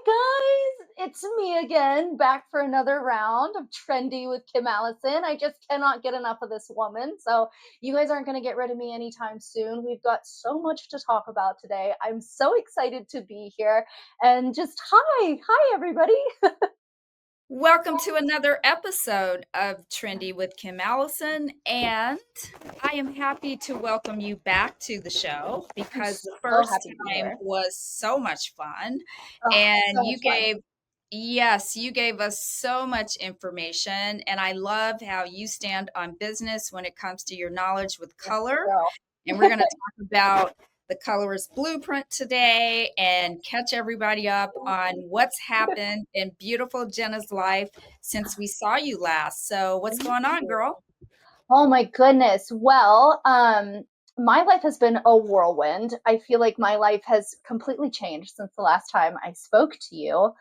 guys, it's me again, back for another round of Trendy with Kim Allison. I just cannot get enough of this woman. So, you guys aren't going to get rid of me anytime soon. We've got so much to talk about today. I'm so excited to be here. And just hi, everybody. Welcome to another episode of Trendy with Kim Allison, and I am happy to welcome you back to the show because the So first happy to be time here. was so much fun, Oh, and so much fun. you gave us so much information, and I love how you stand on business when it comes to your knowledge with Yes, color, girl. and we're going to talk about the Colorist Blueprint today and catch everybody up on what's happened in beautiful Jenna's life since we saw you last. So, what's Thank going on, you. girl? Oh my goodness. Well, my life has been a whirlwind. I feel like my life has completely changed since the last time I spoke to you.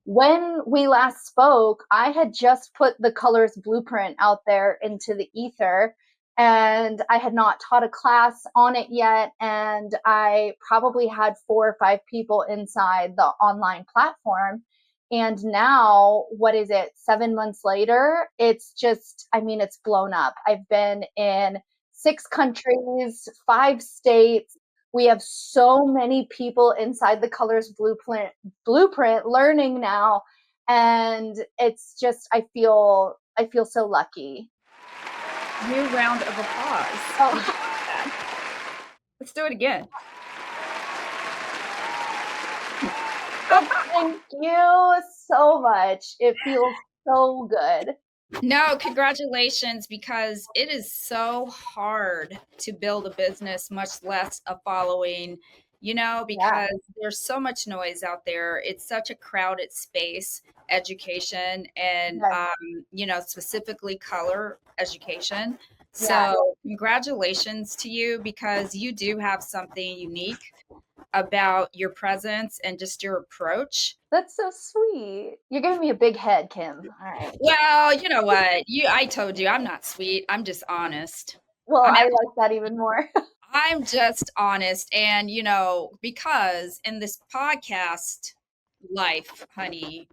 When we last spoke, I had just put the Colorist Blueprint out there into the ether, and I had not taught a class on it yet. And I probably had 4 or 5 people inside the online platform. And now, what is it, 7 months later? It's just, I mean, it's blown up. I've been in 6 countries, 5 states. We have so many people inside the Colorist Blueprint learning now. And it's just, I feel so lucky. New round of applause. Oh, You did that. Let's do it again. thank you so much. It feels so good. No, congratulations, because it is so hard to build a business, much less a following, Yeah. because there's so much noise out there. It's such a crowded space, education, and, Yes. specifically color education. Yeah. So, congratulations to you because you do have something unique about your presence and just your approach. That's so sweet. You're giving me a big head, Kim. All right. Well, you know what? I told you I'm not sweet. I'm just honest. Well, I'm I actually like that even more. I'm just honest, and because in this podcast life, honey,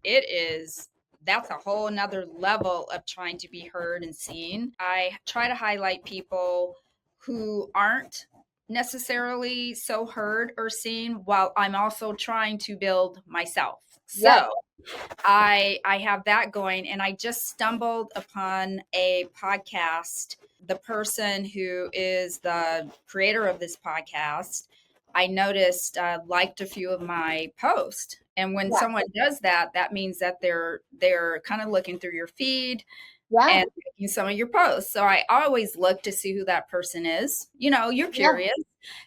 that's a whole nother level of trying to be heard and seen. I try to highlight people who aren't necessarily so heard or seen while I'm also trying to build myself. Yes. So I have that going, and I just stumbled upon a podcast. The person who is the creator of this podcast, I noticed liked a few of my posts. And when Yeah. someone does that, that means that they're kind of looking through your feed Yeah. and making some of your posts. So I always look to see who that person is. You're Yeah. curious.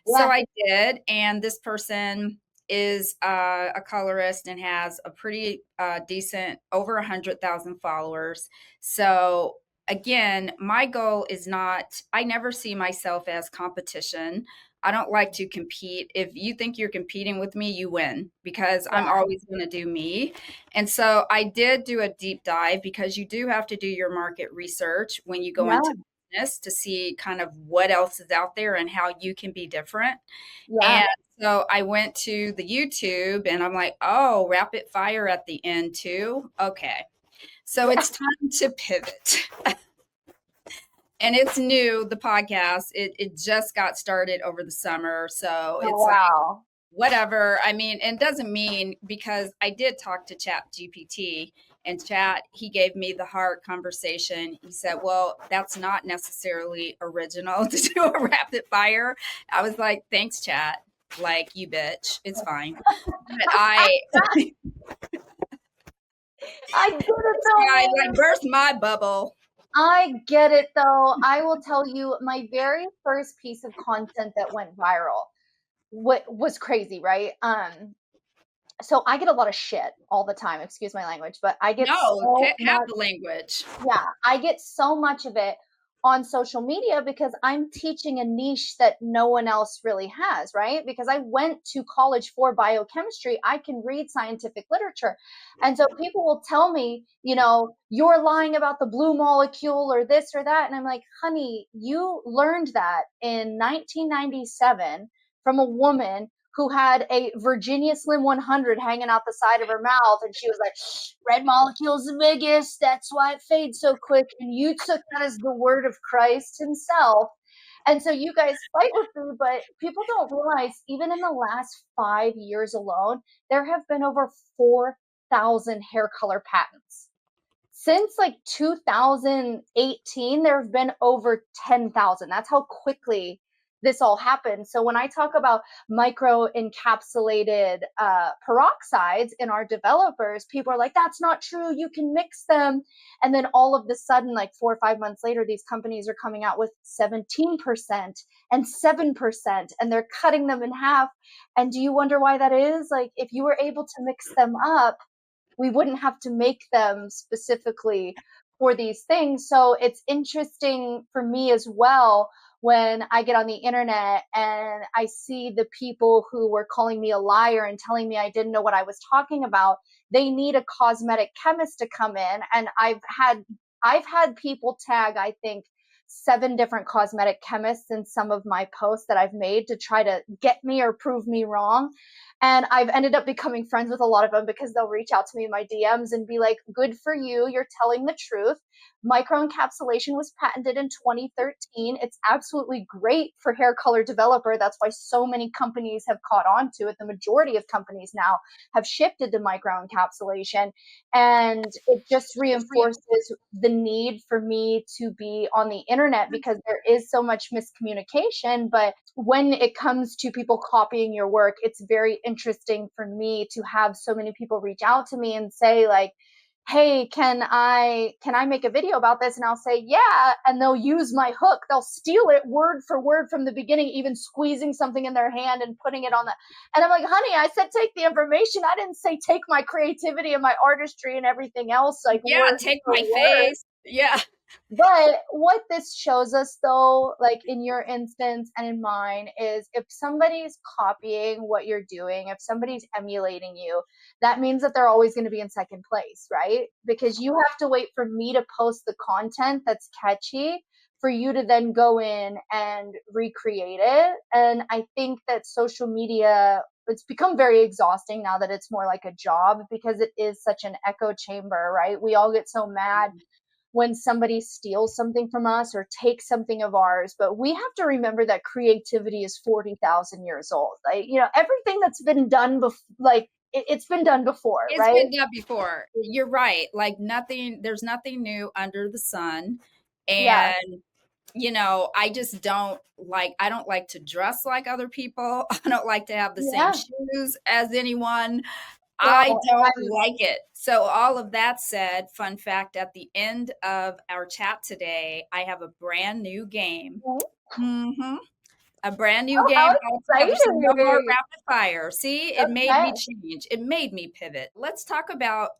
So Yeah. I did, and this person is a colorist and has a pretty decent over 100,000 followers. So again, my goal is not. I never see myself as competition. I don't like to compete. If you think you're competing with me, you win because I'm Yeah. always going to do me. And so I did do a deep dive because you do have to do your market research when you go into Yeah. business to see kind of what else is out there and how you can be different. Yeah. And so I went to the YouTube and I'm like, oh, rapid fire at the end too. Okay. So Yeah. it's time to pivot. And it's new, the podcast. It just got started over the summer. So Oh, it's like wow. whatever. I mean, and doesn't mean, because I did talk to Chat GPT, and Chat, he gave me the hard conversation. He said, well, that's not necessarily original to do a rapid fire. I was like, thanks, Chat. Like, you bitch. It's fine. But I get it I though. like burst my bubble. I get it though. I will tell you, my very first piece of content that went viral, what was crazy, right? So I get a lot of shit all the time, excuse my language, but I get No, so have much. the language. Yeah, I get so much of it on social media because I'm teaching a niche that no one else really has, right? Because I went to college for biochemistry, I can read scientific literature. And so people will tell me, you're lying about the blue molecule or this or that. And I'm like, honey, you learned that in 1997 from a woman who had a Virginia Slim 100 hanging out the side of her mouth. And she was like, red molecule's the biggest. That's why it fades so quick. And you took that as the word of Christ himself. And so you guys fight with me, but people don't realize even in the last 5 years alone, there have been over 4,000 hair color patents. Since like 2018, there have been over 10,000. That's how quickly this all happened. So when I talk about micro-encapsulated peroxides in our developers, people are like, that's not true. You can mix them. And then all of a sudden, like 4 or 5 months later, these companies are coming out with 17% and 7%, and they're cutting them in half. And do you wonder why that is? Like, if you were able to mix them up, we wouldn't have to make them specifically for these things. So it's interesting for me as well when I get on the internet and I see the people who were calling me a liar and telling me I didn't know what I was talking about. They need a cosmetic chemist to come in, and I've had people tag, I think, 7 different cosmetic chemists in some of my posts that I've made to try to get me or prove me wrong. And I've ended up becoming friends with a lot of them because they'll reach out to me in my DMs and be like, good for you. You're telling the truth. Micro-encapsulation was patented in 2013. It's absolutely great for hair color developer. That's why so many companies have caught on to it. The majority of companies now have shifted to micro-encapsulation. And it just reinforces the need for me to be on the internet because there is so much miscommunication. But when it comes to people copying your work, it's very interesting for me to have so many people reach out to me and say like, hey, can I make a video about this? And I'll say, yeah. And they'll use my hook. They'll steal it word for word from the beginning, even squeezing something in their hand and putting it on the, and I'm like, honey, I said, take the information. I didn't say take my creativity and my artistry and everything else, like Yeah, word take for my word. face. Yeah. But what this shows us, though, like in your instance and in mine, is if somebody's copying what you're doing, if somebody's emulating you, that means that they're always going to be in second place, right? Because you have to wait for me to post the content that's catchy for you to then go in and recreate it. And I think that social media, it's become very exhausting now that it's more like a job because it is such an echo chamber, right? We all get so mad when somebody steals something from us or takes something of ours, but we have to remember that creativity is 40,000 years old. Like, everything that's been done like it's been done before, It's right? been done before. You're right. Like nothing, there's nothing new under the sun. Yeah. And I don't like to dress like other people. I don't like to have the same Yeah. shoes as anyone. I Well, don't like it. So all of that said, fun fact, at the end of our chat today, I have a brand new game. Mhm. A brand new oh, how game all together. So no more exciting. rapid fire. See, it made Okay. me change. It made me pivot. Let's talk about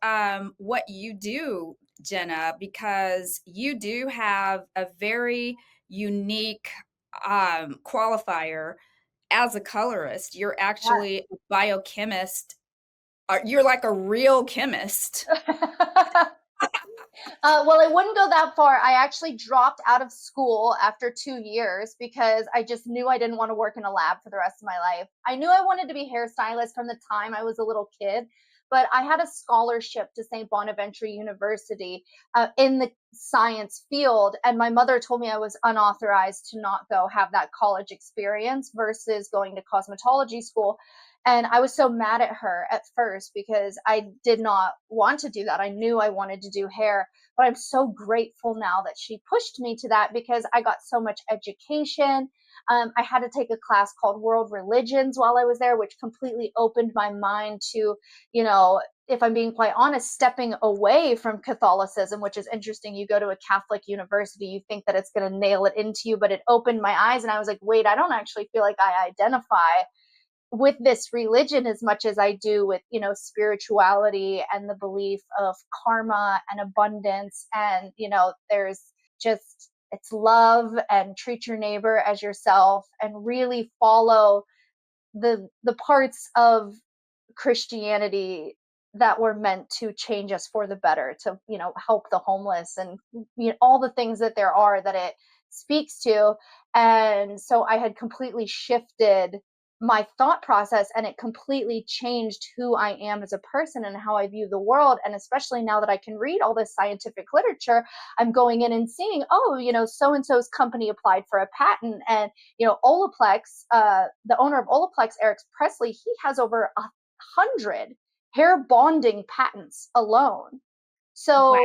what you do, Jenna, because you do have a very unique qualifier as a colorist. You're actually a biochemist. You're like a real chemist. Yeah. Well, I wouldn't go that far. I actually dropped out of school after 2 years because I just knew I didn't want to work in a lab for the rest of my life. I knew I wanted to be hairstylist from the time I was a little kid, but I had a scholarship to St. Bonaventure University in the science field. And my mother told me I was unauthorized to not go have that college experience versus going to cosmetology school. And I was so mad at her at first because I did not want to do that. I knew I wanted to do hair, but I'm so grateful now that she pushed me to that because I got so much education. I had to take a class called World Religions while I was there, which completely opened my mind to, if I'm being quite honest, stepping away from Catholicism, which is interesting. You go to a Catholic university, you think that it's going to nail it into you, but it opened my eyes and I was like, wait, I don't actually feel like I identify with this religion as much as I do with, spirituality and the belief of karma and abundance. And, there's just, it's love and treat your neighbor as yourself and really follow the parts of Christianity that were meant to change us for the better, to, help the homeless and, all the things that there are that it speaks to. And so I had completely shifted my thought process, and it completely changed who I am as a person and how I view the world. And especially now that I can read all this scientific literature, I'm going in and seeing, oh, so and so's company applied for a patent, and Olaplex, the owner of Olaplex, Eric Presley, he has over 100 hair bonding patents alone. Wow. So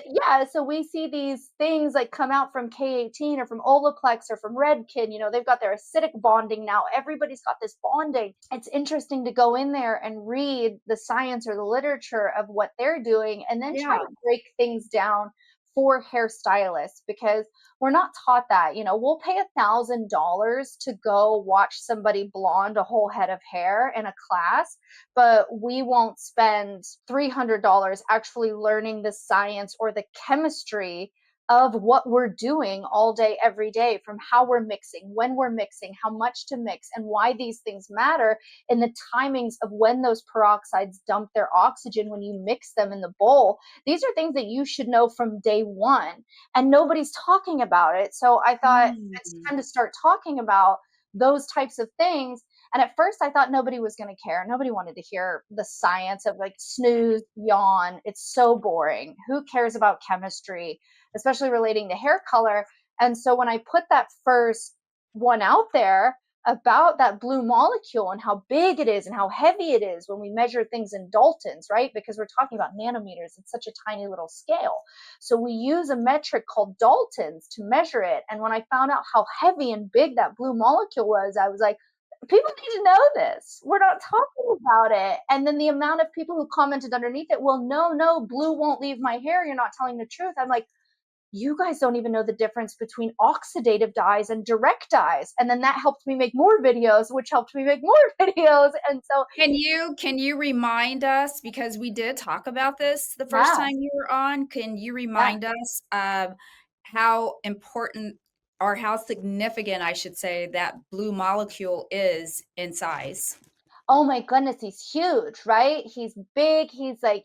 yeah, so we see these things like come out from K18 or from Olaplex or from Redken. They've got their acidic bonding now. Everybody's got this bonding. It's interesting to go in there and read the science or the literature of what they're doing, and then try Yeah. to break things down for hairstylists, because we're not taught that. We'll pay $1,000 to go watch somebody blonde a whole head of hair in a class, but we won't spend $300 actually learning the science or the chemistry of what we're doing all day, every day, from how we're mixing, when we're mixing, how much to mix, and why these things matter, and the timings of when those peroxides dump their oxygen when you mix them in the bowl. These are things that you should know from day one, and nobody's talking about it. So I thought it's Mm. time to start talking about those types of things. And at first, I thought nobody was going to care. Nobody wanted to hear the science of like snooze, yawn. It's so boring. Who cares about chemistry, especially relating to hair color? And so when I put that first one out there about that blue molecule and how big it is and how heavy it is when we measure things in Daltons, right? Because we're talking about nanometers, it's such a tiny little scale. So we use a metric called Daltons to measure it. And when I found out how heavy and big that blue molecule was, I was like, people need to know this. We're not talking about it. And then the amount of people who commented underneath it, well, no, blue won't leave my hair. You're not telling the truth. I'm like, you guys don't even know the difference between oxidative dyes and direct dyes. And then that helped me make more videos, which helped me make more videos. And so, Can you remind us, because we did talk about this the first yeah, time you were on, can you yeah. remind us of how important, or how significant, I should say, that blue molecule is in size? Oh my goodness, he's huge, right? He's big. He's like,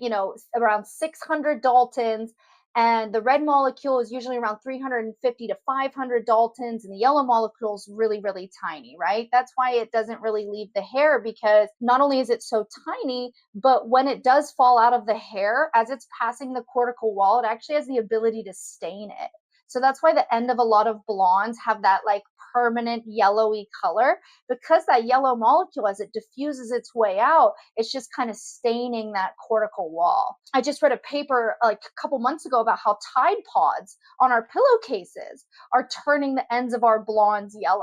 around 600 Daltons. And the red molecule is usually around 350 to 500 Daltons. And the yellow molecule is really, really tiny, right? That's why it doesn't really leave the hair, because not only is it so tiny, but when it does fall out of the hair, as it's passing the cortical wall, it actually has the ability to stain it. So that's why the end of a lot of blondes have that like permanent yellowy color, because that yellow molecule, as it diffuses its way out, it's just kind of staining that cortical wall. I just read a paper like a couple months ago about how Tide Pods on our pillowcases are turning the ends of our blondes yellow.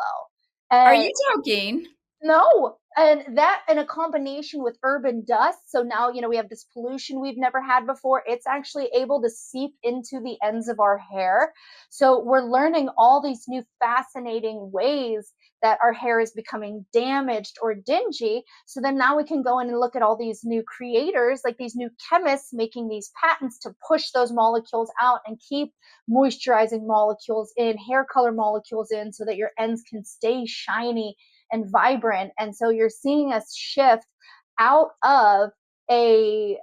Are And you joking? no, and that in a combination with urban dust. So now, we have this pollution we've never had before. It's actually able to seep into the ends of our hair. So we're learning all these new fascinating ways that our hair is becoming damaged or dingy. So then now we can go in and look at all these new creators, like these new chemists making these patents to push those molecules out and keep moisturizing molecules in, hair color molecules in, so that your ends can stay shiny and vibrant. And so you're seeing us shift out of a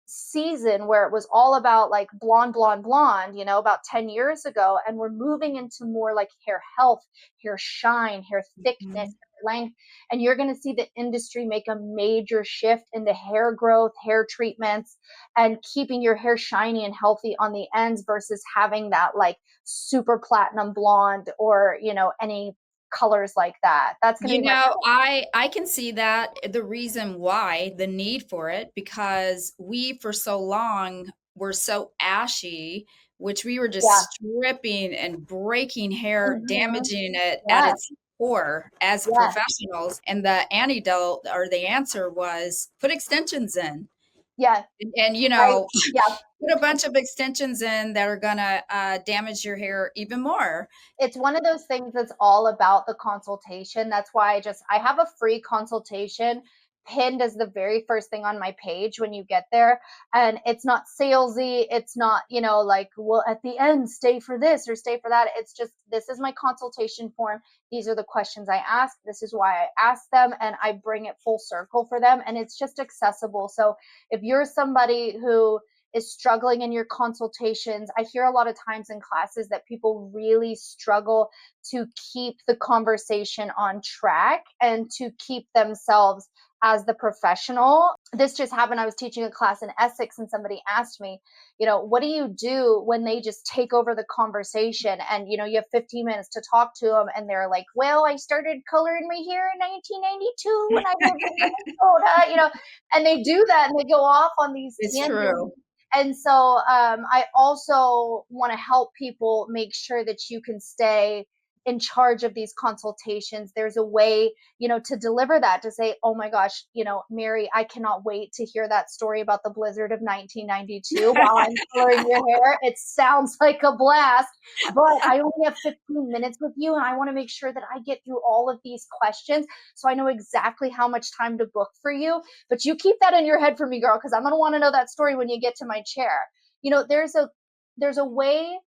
season where it was all about like blonde, blonde, blonde, about 10 years ago. And we're moving into more like hair health, hair shine, hair thickness, Mhm. hair length. And you're going to see the industry make a major shift into hair growth, hair treatments, and keeping your hair shiny and healthy on the ends versus having that like super platinum blonde or, any colors like that. That's going to be my I can see that, the reason why, the need for it, because we for so long were so ashy, which we were yeah. just stripping and breaking hair, Mm-hmm. damaging it at Yeah. its core as Yeah. professionals. And the antidote, or the answer, was put extensions in. Yeah. And Right. Yeah. put a bunch of extensions in that are gonna damage your hair even more. It's one of those things that's all about the consultation. That's why I have a free consultation pinned as the very first thing on my page when you get there. And it's not salesy. It's not, like, well, at the end, stay for this or stay for that. It's just, this is my consultation form. These are the questions I ask. This is why I ask them, and I bring it full circle for them. And it's just accessible. So if you're somebody who is struggling in your consultations. I hear a lot of times in classes that people really struggle to keep the conversation on track and to keep themselves as the professional. This just happened. I was teaching a class in Essex and somebody asked me, what do you do when they just take over the conversation and, you have 15 minutes to talk to them and they're like, well, I started coloring my hair in 1992 when I lived in Minnesota, and they do that and they go off on these tangents. True. And so I also want to help people make sure that you can stay in charge of these consultations. There's a way, to deliver that, to say, oh my gosh, Mary, I cannot wait to hear that story about the blizzard of 1992 while I'm coloring your hair. It sounds like a blast, but I only have 15 minutes with you and I want to make sure that I get through all of these questions so I know exactly how much time to book for you. But you keep that in your head for me, girl, because I'm going to want to know that story when you get to my chair. There's a way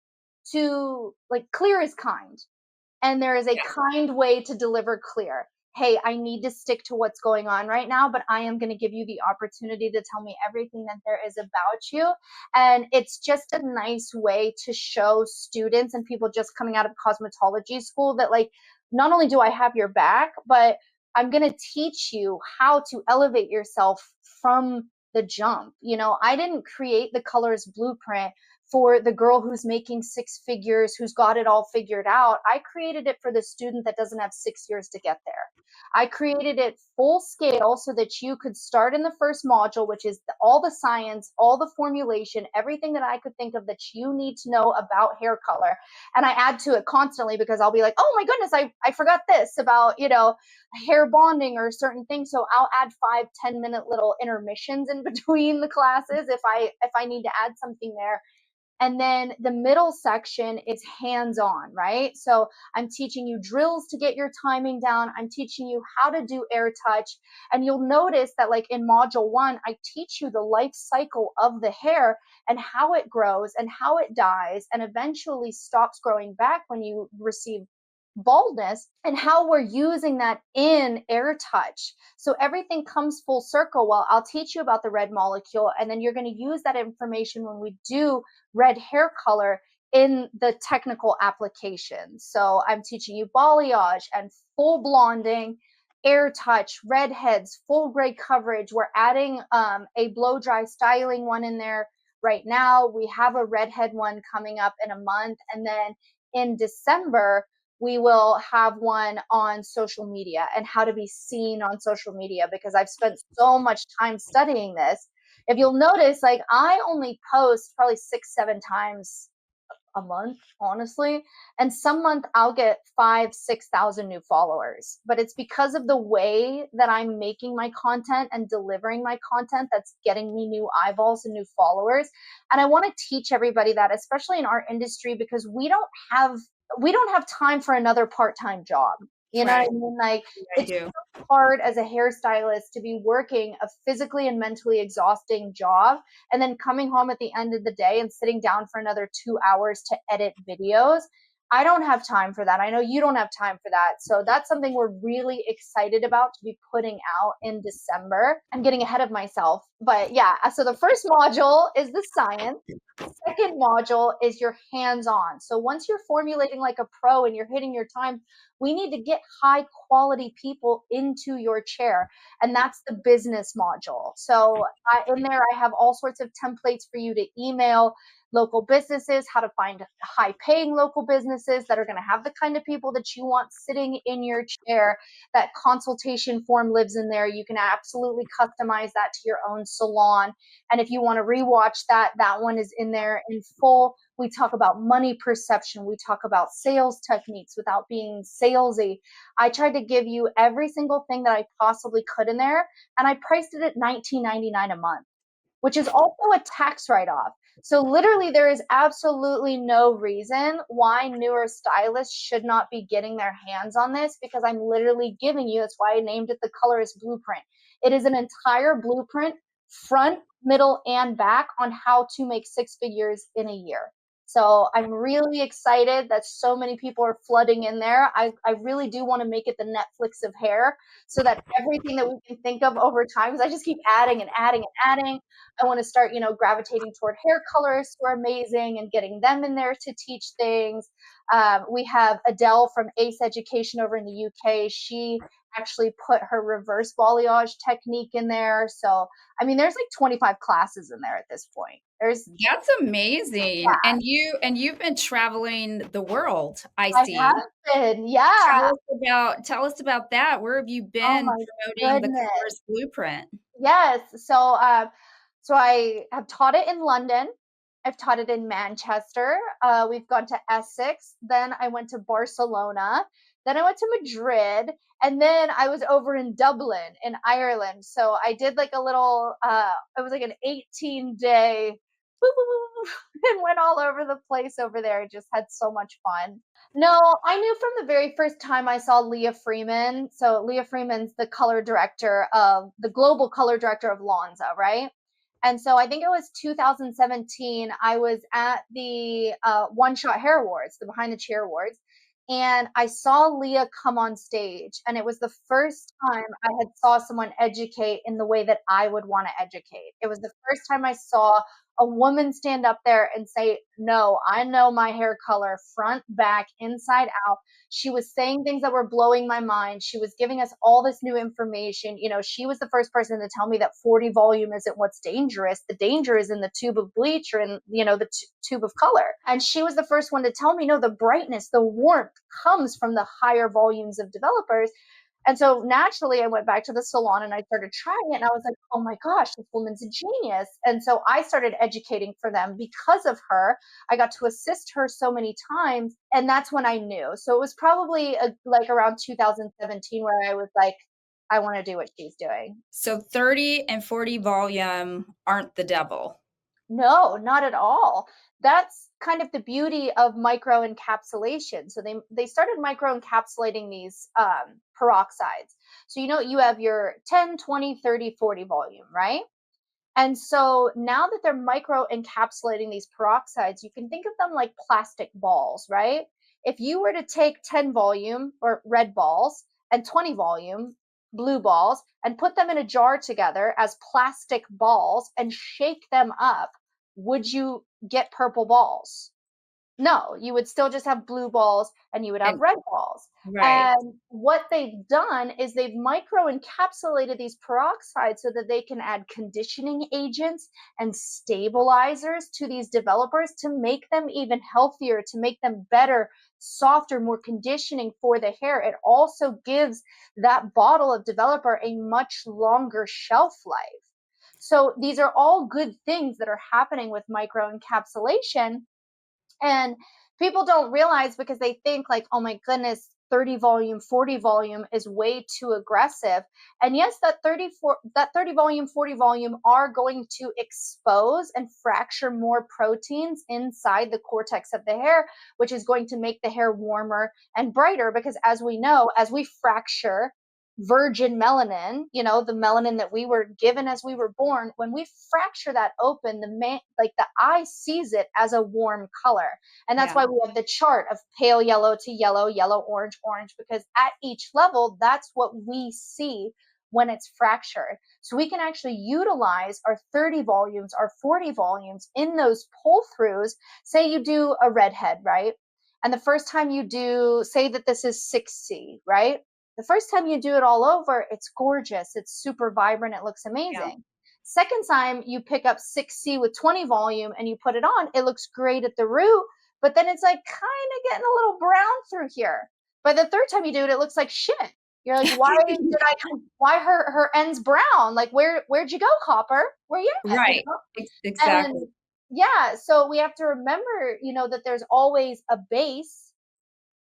to, like, clear is kind. And there is a kind way to deliver clear. Hey, I need to stick to what's going on right now, but I am going to give you the opportunity to tell me everything that there is about you. And it's just a nice way to show students and people just coming out of cosmetology school that, like, not only do I have your back, but I'm going to teach you how to elevate yourself from the jump. I didn't create the Colorist Blueprint for the girl who's making six figures, who's got it all figured out. I created it for the student that doesn't have 6 years to get there. I created it full scale so that you could start in the first module, which is all the science, all the formulation, everything that I could think of that you need to know about hair color. And I add to it constantly because I'll be like, oh my goodness, I forgot this about, hair bonding or certain things. So I'll add 5-10 minute little intermissions in between the classes if I need to add something there. And then the middle section is hands-on, right? So I'm teaching you drills to get your timing down. I'm teaching you how to do air touch. And you'll notice that, like, in module 1, I teach you the life cycle of the hair and how it grows and how it dies and eventually stops growing back when you receive baldness, and how we're using that in air touch. So everything comes full circle. Well, I'll teach you about the red molecule, and then you're going to use that information when we do red hair color in the technical application. So I'm teaching you balayage and full blonding, air touch, redheads, full gray coverage. We're adding a blow dry styling one in there right now. We have a redhead one coming up in a month. And then in December, we will have one on social media and how to be seen on social media, because I've spent so much time studying this. If you'll notice, like, I only post probably 6-7 times a month, honestly. And some month I'll get 5,000-6,000 new followers, but it's because of the way that I'm making my content and delivering my content that's getting me new eyeballs and new followers. And I want to teach everybody that, especially in our industry, because we don't have time for another part-time job. You know what I mean? Like, it's so hard as a hairstylist to be working a physically and mentally exhausting job and then coming home at the end of the day and sitting down for another 2 hours to edit videos. I don't have time for that. I know you don't have time for that. So that's something we're really excited about to be putting out in December. I'm getting ahead of myself. But yeah, so the first module is the science. Second module is your hands-on. So once you're formulating like a pro and you're hitting your time, we need to get high quality people into your chair. And that's the business module. So in there, I have all sorts of templates for you to email local businesses, how to find high paying local businesses that are going to have the kind of people that you want sitting in your chair. That consultation form lives in there. You can absolutely customize that to your own salon. And if you want to rewatch that one is in there in full. We talk about money perception. We talk about sales techniques without being salesy. I tried to give you every single thing that I possibly could in there. And I priced it at $19.99 a month, which is also a tax write-off. So literally there is absolutely no reason why newer stylists should not be getting their hands on this, because I'm literally giving you, that's why I named it the Colorist Blueprint. It is an entire blueprint, front, middle, and back, on how to make 6 figures in a year. So I'm really excited that so many people are flooding in there. I really do want to make it the Netflix of hair so that everything that we can think of over time, because I just keep adding and adding and adding. I want to start, gravitating toward hair colorists who are amazing and getting them in there to teach things. We have Adele from Ace Education over in the UK. She actually put her reverse balayage technique in there. So, I mean, there's like 25 classes in there at this point. There's, That's amazing. yeah, And you've been traveling the world, I I see. have been, yeah. Tell us about that. Where have you Oh been my promoting the goodness. Colorist Blueprint? Yes. So I have taught it in London. I've taught it in Manchester. We've gone to Essex. Then I went to Barcelona. Then I went to Madrid. And then I was over in Dublin in Ireland. So I did like a little, it was like an 18-day and went all over the place over there. I just had so much fun. No, I knew from the very first time I saw Leah Freeman. So Leah Freeman's the global color director of Lonza, right? And so I think it was 2017. I was at the One Shot Hair Awards, the Behind the Chair Awards, and I saw Leah come on stage, and it was the first time I had saw someone educate in the way that I would want to educate. It was the first time I saw a woman stand up there and say, no, I know my hair color front, back, inside out. She was saying things that were blowing my mind. She was giving us all this new information. She was the first person to tell me that 40 volume isn't what's dangerous. The danger is in the tube of bleach or in, the tube of color. And she was the first one to tell me, no, the brightness, the warmth comes from the higher volumes of developers. And so naturally, I went back to the salon and I started trying it. And I was like, oh my gosh, this woman's a genius. And so I started educating for them because of her. I got to assist her so many times. And that's when I knew. So it was probably like around 2017 where I was like, I want to do what she's doing. So 30 and 40 volume aren't the devil. No, not at all. That's kind of the beauty of micro-encapsulation. So they started micro-encapsulating these peroxides. So you have your 10, 20, 30, 40 volume, right? And so now that they're micro-encapsulating these peroxides, you can think of them like plastic balls, right? If you were to take 10 volume or red balls and 20 volume blue balls and put them in a jar together as plastic balls and shake them up, would you get purple balls? No, you would still just have blue balls and you would have And red balls. right. And what they've done is they've micro-encapsulated these peroxides so that they can add conditioning agents and stabilizers to these developers to make them even healthier, to make them better, softer, more conditioning for the hair. It also gives that bottle of developer a much longer shelf life. So these are all good things that are happening with micro-encapsulation, and people don't realize because they think like, oh my goodness, 30 volume, 40 volume is way too aggressive. And yes, that 30 volume, 40 volume are going to expose and fracture more proteins inside the cortex of the hair, which is going to make the hair warmer and brighter. Because as we know, as we fracture virgin melanin, the melanin that we were given as we were born, when we fracture that open, the eye sees it as a warm color. And that's Yeah. why we have the chart of pale yellow to yellow, yellow, orange, orange, because at each level, that's what we see when it's fractured. So we can actually utilize our 30 volumes, our 40 volumes in those pull throughs. Say you do a redhead, right? And the first time you do, say that this is 6C, right? The first time you do it all over, it's gorgeous. It's super vibrant. It looks Yeah. amazing. Second time you pick up 6C with 20 volume and you put it on, it looks great at the root, but then it's like kind of getting a little brown through here. By the third time you do it, it looks like shit. You're like, why her ends brown? Like where'd you go, Copper? Where you at? Right. Exactly. And yeah, so we have to remember, that there's always a base,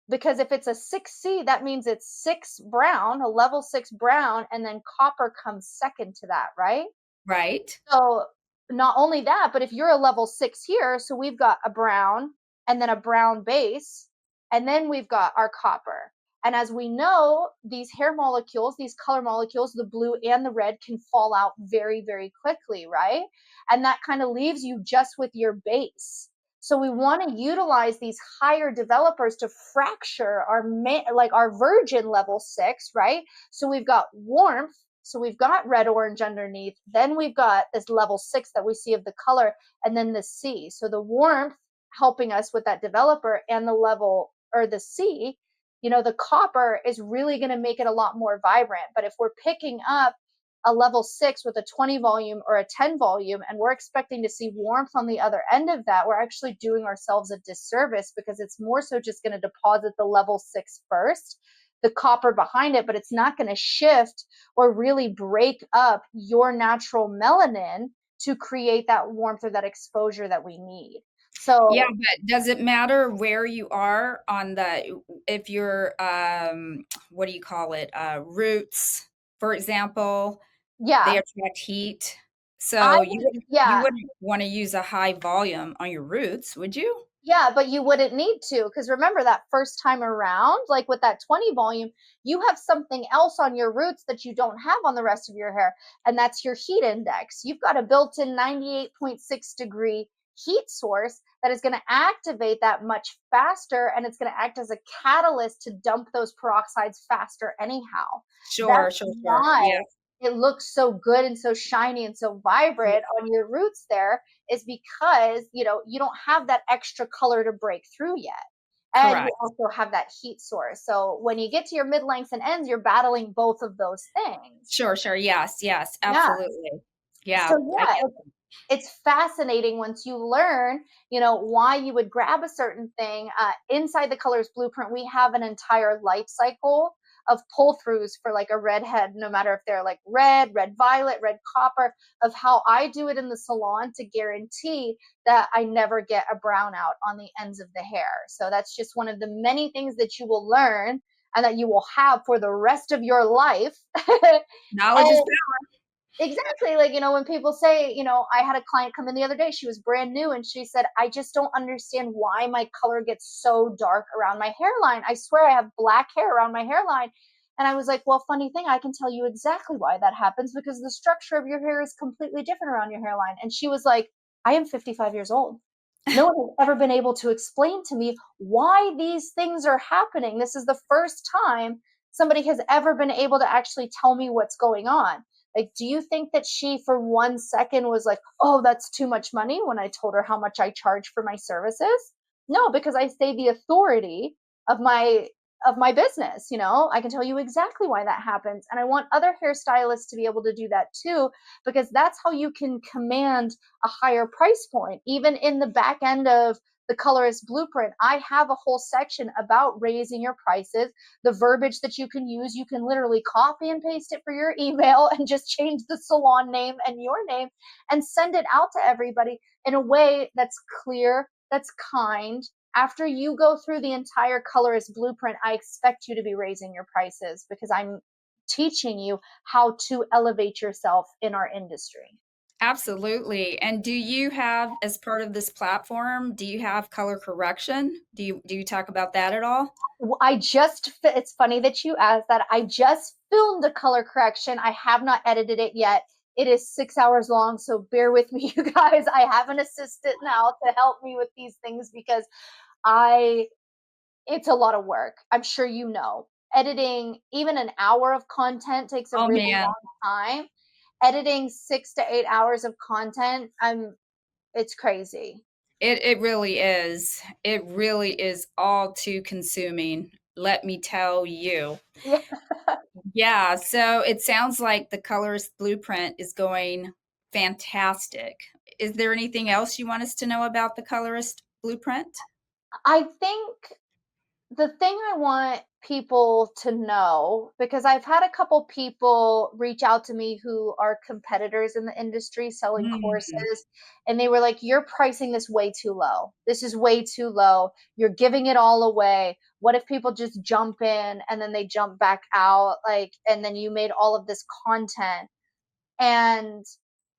because if it's a 6C, that means it's 6 brown, a level 6 brown, and then copper comes second to that, right? Right. So not only that, but if you're a level 6 here, so we've got a brown and then a brown base, and then we've got our copper. And as we know, these hair molecules, these color molecules, the blue and the red, can fall out very, very quickly, right? And that kind of leaves you just with your base. So we want to utilize these higher developers to fracture our virgin level 6, right? So we've got warmth, so we've got red orange underneath, then we've got this level 6 that we see of the color, and then the C. So the warmth helping us with that developer, and the level, or the C, the copper is really going to make it a lot more vibrant. But if we're picking up a level 6 with a 20 volume or a 10 volume, and we're expecting to see warmth on the other end of that, we're actually doing ourselves a disservice, because it's more so just going to deposit the level 6 first, the copper behind it, but it's not going to shift or really break up your natural melanin to create that warmth or that exposure that we need. Yeah, So but does it matter where you are on if you're, what do you call it? Roots, for example, they yeah, attract heat. I So would, you yeah. wouldn't want to use a high volume on your roots, would you? Yeah, but you wouldn't need to, because remember that first time around, like with that 20 volume, you have something else on your roots that you don't have on the rest of your hair, and that's your heat index. You've got a built-in 98.6-degree heat source that is going to activate that much faster, and it's going to act as a catalyst to dump those peroxides faster anyhow. Sure, That's sure, sure. why Yeah. it looks so good and so shiny and so vibrant on your roots there, is because you don't have that extra color to break through yet, and you Correct. also have that heat source. So when you get to your mid lengths and ends, you're battling both of those things. Sure, sure. Yes, yes, Yeah. absolutely. Yeah, So I yeah, get it's fascinating once you learn, why you would grab a certain thing. Inside the Colorist Blueprint, we have an entire life cycle of pull throughs for like a redhead, no matter if they're like red violet, red copper, of how I do it in the salon to guarantee that I never get a brownout on the ends of the hair. So that's just one of the many things that you will learn and that you will have for the rest of your life. knowledge is And exactly. Like, when people say, I had a client come in the other day, she was brand new, and she said, I just don't understand why my color gets so dark around my hairline. I swear I have black hair around my hairline. And I was like, well, funny thing, I can tell you exactly why that happens, because the structure of your hair is completely different around your hairline. And she was like, I am 55 years old. No one has ever been able to explain to me why these things are happening. This is the first time somebody has ever been able to actually tell me what's going on. Like, do you think that she for 1 second was like, oh, that's too much money, when I told her how much I charge for my services? No, because I say the authority of my business. I can tell you exactly why that happens. And I want other hairstylists to be able to do that too, because that's how you can command a higher price point. Even in the back end of the Colorist Blueprint, I have a whole section about raising your prices. The verbiage that you can use, you can literally copy and paste it for your email and just change the salon name and your name and send it out to everybody in a way that's clear, that's kind. After you go through the entire Colorist Blueprint, I expect you to be raising your prices, because I'm teaching you how to elevate yourself in our industry. absolutely. And do you have, as part of this platform, do you have color correction? Do you talk about that at all? It's funny that you asked that. I just filmed a color correction. I have not edited it yet. It is 6 hours long, so bear with me, you guys. I have an assistant now to help me with these things, because I it's a lot of work. I'm sure editing even an hour of content takes a Oh really man, long time. Editing 6 to 8 hours of content, it's crazy. it really is. It really is all too consuming. Let me tell you. Yeah. Yeah, so it sounds like the Colorist Blueprint is going fantastic. Is there anything else you want us to know about the Colorist Blueprint? I think the thing I want people to know, because I've had a couple people reach out to me who are competitors in the industry selling Mm. courses, and they were like, you're pricing this way too low. This is way too low. You're giving it all away. What if people just jump in and then they jump back out? Like, and then you made all of this content. And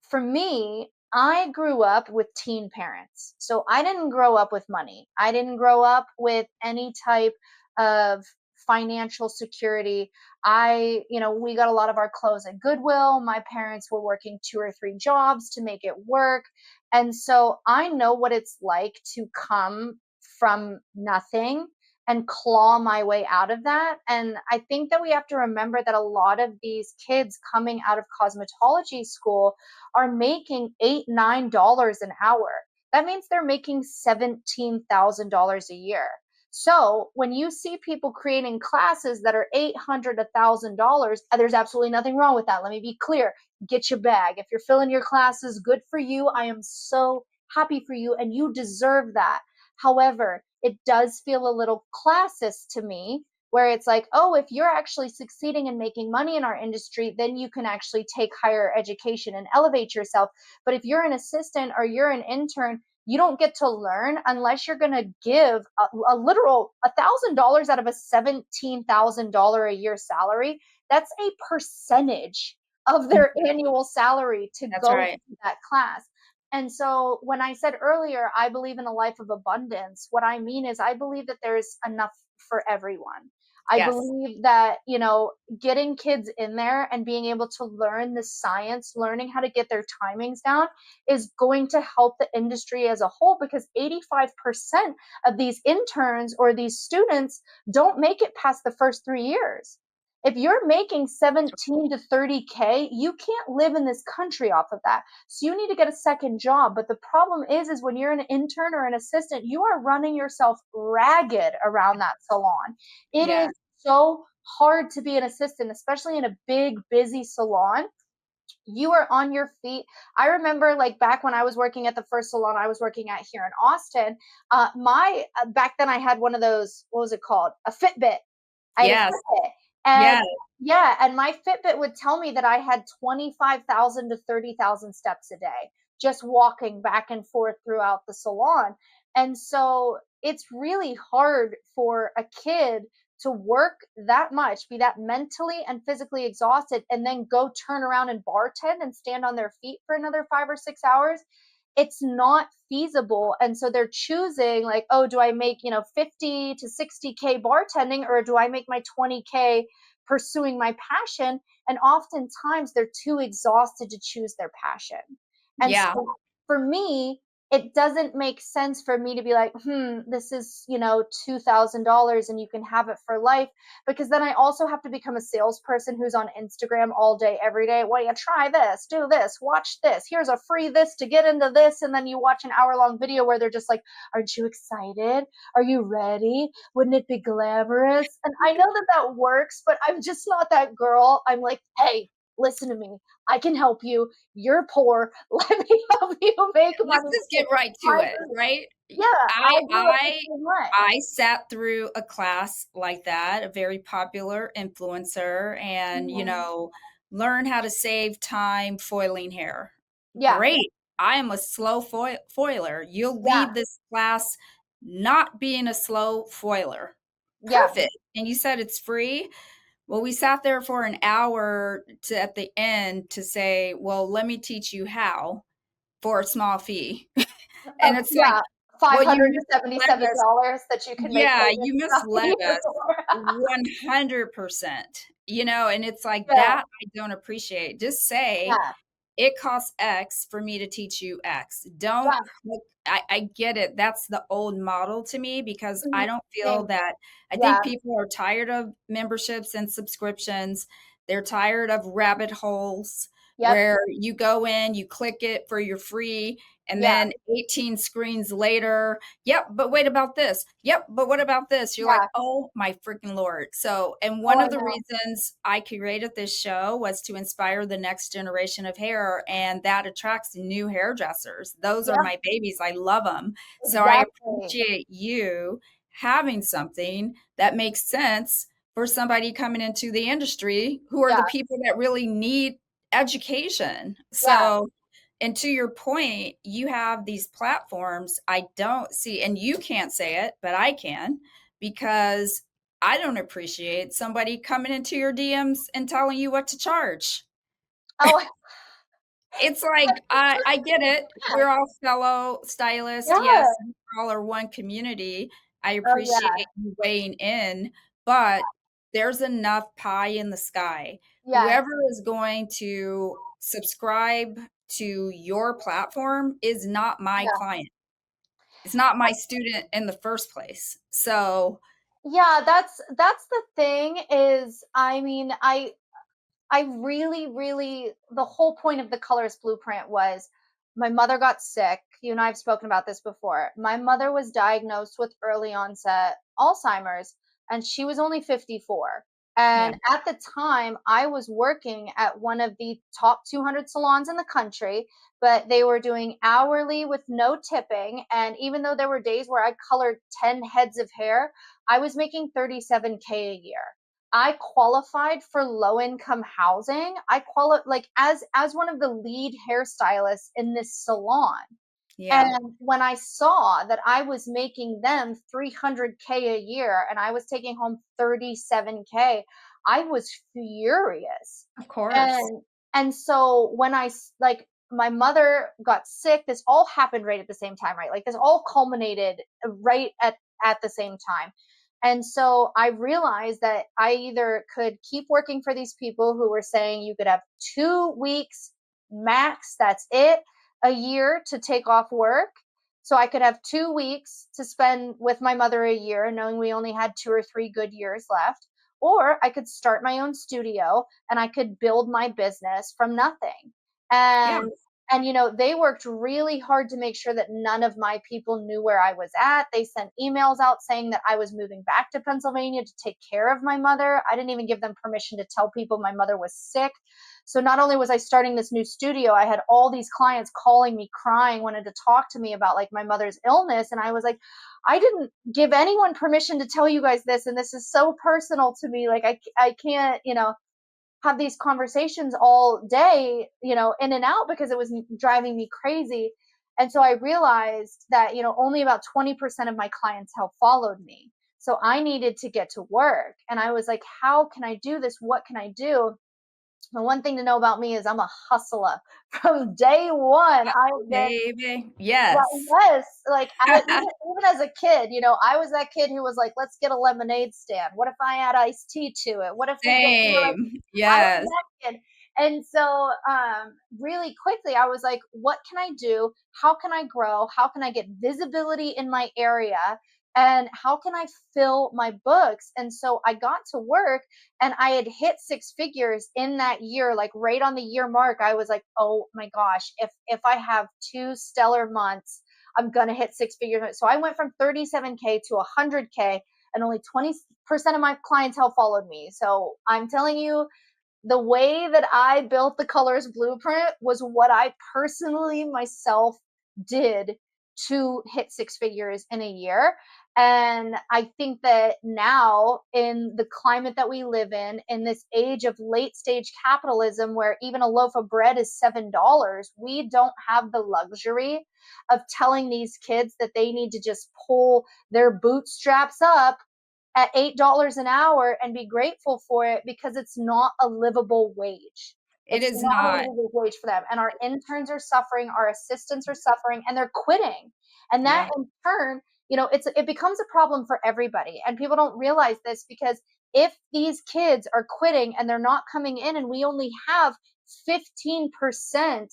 for me, I grew up with teen parents. So I didn't grow up with money. I didn't grow up with any type of financial security. We got a lot of our clothes at Goodwill. My parents were working 2 or 3 jobs to make it work. And so I know what it's like to come from nothing and claw my way out of that. And I think that we have to remember that a lot of these kids coming out of cosmetology school are making $8, $9 an hour. That means they're making $17,000 a year. So when you see people creating classes that are $800, $1,000, there's absolutely nothing wrong with that. Let me be clear. Get your bag. If you're filling your classes, good for you. I am so happy for you, and you deserve that. However, it does feel a little classist to me, where it's like, oh, if you're actually succeeding and making money in our industry, then you can actually take higher education and elevate yourself. But if you're an assistant or you're an intern, you don't get to learn unless you're going to give a literal $1,000 out of a $17,000 a year salary. That's a percentage of their annual salary to That's go right. to that class. And so when I said earlier, I believe in a life of abundance, what I mean is I believe that there's enough for everyone. I Yes. believe that, getting kids in there and being able to learn the science, learning how to get their timings down is going to help the industry as a whole, because 85% of these interns or these students don't make it past the first 3 years. If you're making 17 to 30K, you can't live in this country off of that. So you need to get a second job. But the problem is when you're an intern or an assistant, you are running yourself ragged around that salon. It is Yeah. so hard to be an assistant, especially in a big, busy salon. You are on your feet. I remember, like, back when I was working at the first salon I was working at here in Austin, my back then I had one of those, what was it called? A Fitbit. I had a Yes. Fitbit, and Yeah. yeah, and my Fitbit would tell me that I had 25,000 to 30,000 steps a day just walking back and forth throughout the salon. And so it's really hard for a kid to work that much, be that mentally and physically exhausted, and then go turn around and bartend and stand on their feet for another 5 or 6 hours. It's not feasible. And so they're choosing, like, oh, do I make, 50 to 60K bartending, or do I make my 20K pursuing my passion? And oftentimes they're too exhausted to choose their passion. And Yeah. so for me, it doesn't make sense for me to be like, this is, $2,000 and you can have it for life. Because then I also have to become a salesperson who's on Instagram all day, every day. Well, you try this, do this, watch this. Here's a free this to get into this. And then you watch an hour-long video where they're just like, aren't you excited? Are you ready? Wouldn't it be glamorous? And I know that that works, but I'm just not that girl. I'm like, hey, listen to me. I can help you. You're poor. Let me help you make Let's money. just get right to it, right? Yeah, I I grew up the I same way. I sat through a class like that, a very popular influencer, and, Mhm. learn how to save time foiling hair. Yeah, Great. I am a slow foiler. You'll yeah, leave this class not being a slow foiler. yeah. Perfect. And you said it's free? Well, we sat there for an hour to at the end to say, "Well, let me teach you how for a small fee." And it's like, Yeah, well, you misled us. $577 that you can make Yeah, payments you throughout the misled year us for. 100%, and it's like Yeah, that I don't appreciate. Just say, yeah, "It costs X for me to teach you X." Don't yeah. look I get it. That's the old model to me because Mhm. I don't feel Same. that I Yeah, think people are tired of memberships and subscriptions. They're tired of rabbit holes yep, where you go in, you click it for your free, and yeah, then 18 screens later, "Yep, but wait about this. Yep, but what about this?" You're like, yeah. "Oh my freaking lord." So, and Oh, one I of the know. reasons I created this show was to inspire the next generation of hair, and that attracts new hairdressers. Those are Yeah, my babies. I love them. So I exactly. appreciate you having something that makes sense for somebody coming into the industry who are Yeah, the people that really need education. yeah. So, and to your point, you have these platforms. I don't see, and you can't say it, but I can, because I don't appreciate somebody coming into your DMs and telling you what to charge. Oh, It's like, I get it. yeah, We're all fellow stylists. yeah. Yes, we all are one community. I Oh, yeah, appreciate you weighing in, but there's enough pie in the sky. Yes. Whoever is going to subscribe to your platform is not my Yeah. client. It's not my student in the first place. So, Yeah, that's the thing is, I mean, I really, really, the whole point of the Colorist Blueprint was my mother got sick. You and I have spoken about this before. My mother was diagnosed with early onset Alzheimer's, and she was only 54. yeah, And at the time, I was working at one of the top 200 salons in the country, but they were doing hourly with no tipping. And even though there were days where I colored 10 heads of hair, I was making 37K a year. I qualified for low income housing. I like as one of the lead hairstylists in this salon. yeah, And when I saw that I was making them 300K a year and I was taking home 37K, I was furious. of course. And so when like my mother got sick, this all happened right at the same time, right? Like this all culminated right at the same time. And so I realized that I either could keep working for these people who were saying you could have 2 weeks max, that's it, a year to take off work. So I could have 2 weeks to spend with my mother a year, knowing we only had 2 or 3 good years left. Or I could start my own studio and I could build my business from nothing. Yeah, And they worked really hard to make sure that none of my people knew where I was at. They sent emails out saying that I was moving back to Pennsylvania to take care of my mother. I didn't even give them permission to tell people my mother was sick. So not only was I starting this new studio, I had all these clients calling me crying, wanted to talk to me about like my mother's illness. And I was like, I didn't give anyone permission to tell you guys this. And this is so personal to me. Like I can't, have these conversations all day, in and out because it was driving me crazy. And so I realized that, only about 20% of my clientele followed me. So I needed to get to work. And I was like, how can I do this? What can I do? The one thing to know about me is I'm a hustler. From day one, I've been, baby. well, Yes. yes, like even as a kid, I was that kid who was like, let's get a lemonade stand. What if I add iced tea to it? What if we get, like, Same. I was Yes. that kid. And so really quickly, I was like, what can I do? How can I grow? How can I get visibility in my area? And how can I fill my books? And so I got to work and I had hit six figures in that year, like right on the year mark. I was like, oh my gosh, if I have 2 stellar months, I'm gonna hit six figures. So I went from 37K to 100K, and only 20% of my clientele followed me. So I'm telling you, the way that I built the Colorist Blueprint was what I personally myself did to hit six figures in a year. And I think that now, in the climate that we live in this age of late stage capitalism, where even a loaf of bread is $7, we don't have the luxury of telling these kids that they need to just pull their bootstraps up at $8 an hour and be grateful for it, because it's not a livable wage. It It's is not a not. livable wage for them. And our interns are suffering, our assistants are suffering, and they're quitting. And that Yeah. in turn, it becomes a problem for everybody. And people don't realize this, because if these kids are quitting and they're not coming in, and we only have 15%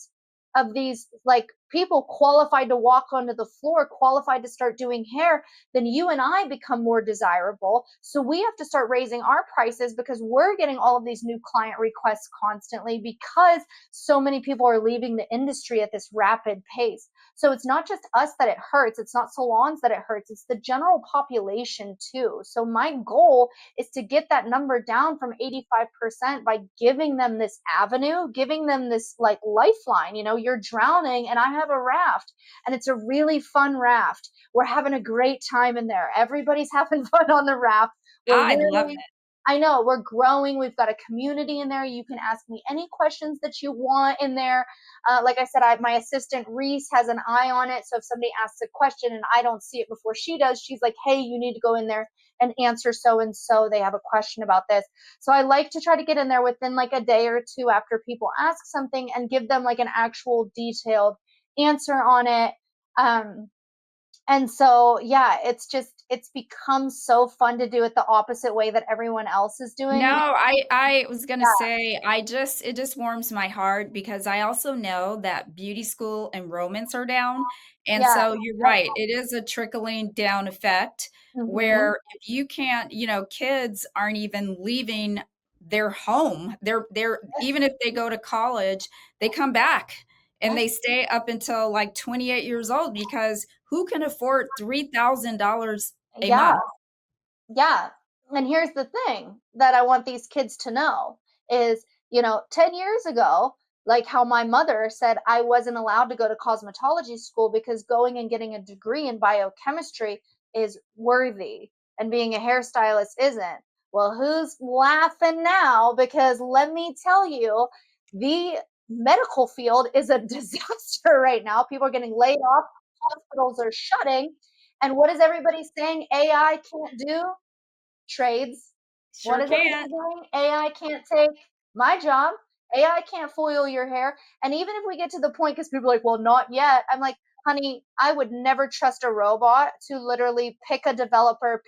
of these like people qualified to walk onto the floor, qualified to start doing hair, then you and I become more desirable. So we have to start raising our prices, because we're getting all of these new client requests constantly, because so many people are leaving the industry at this rapid pace. So it's not just us that it hurts. It's not salons that it hurts. It's the general population too. So my goal is to get that number down from 85% by giving them this avenue, giving them this like lifeline. You're drowning and I have a raft, and it's a really fun raft. We're having a great time in there. Everybody's having fun on the raft. We're I love really, I know, we're growing. We've got a community in there. You can ask me any questions that you want in there. Like I said, my assistant Reese has an eye on it. So if somebody asks a question and I don't see it before she does, she's like, hey, you need to go in there and answer so and so. They have a question about this. So I like to try to get in there within like a day or two after people ask something and give them like an actual detailed answer on it. And so, yeah, it's just, it's become so fun to do it the opposite way that everyone else is doing No, it. I was gonna Yeah, say, it just warms my heart because I also know that beauty school enrollments are down, and yeah, so you're yep, right, it is a trickling down effect mhm, where if you can't, kids aren't even leaving their home. They're even if they go to college, they come back and yeah, they stay up until like 28 years old because who can afford $3,000 a yeah. month? Yeah. And here's the thing that I want these kids to know is, 10 years ago, like how my mother said I wasn't allowed to go to cosmetology school because going and getting a degree in biochemistry is worthy and being a hairstylist isn't. Well, who's laughing now? Because let me tell you, the medical field is a disaster right now. People are getting laid off, hospitals are shutting. And what is everybody saying AI can't do? Trades. What Sure is everybody can't. doing? AI can't take my job. AI can't foil your hair. And even if we get to the point, because people are like, well, not yet. I'm like, honey, I would never trust a robot to literally pick a developer,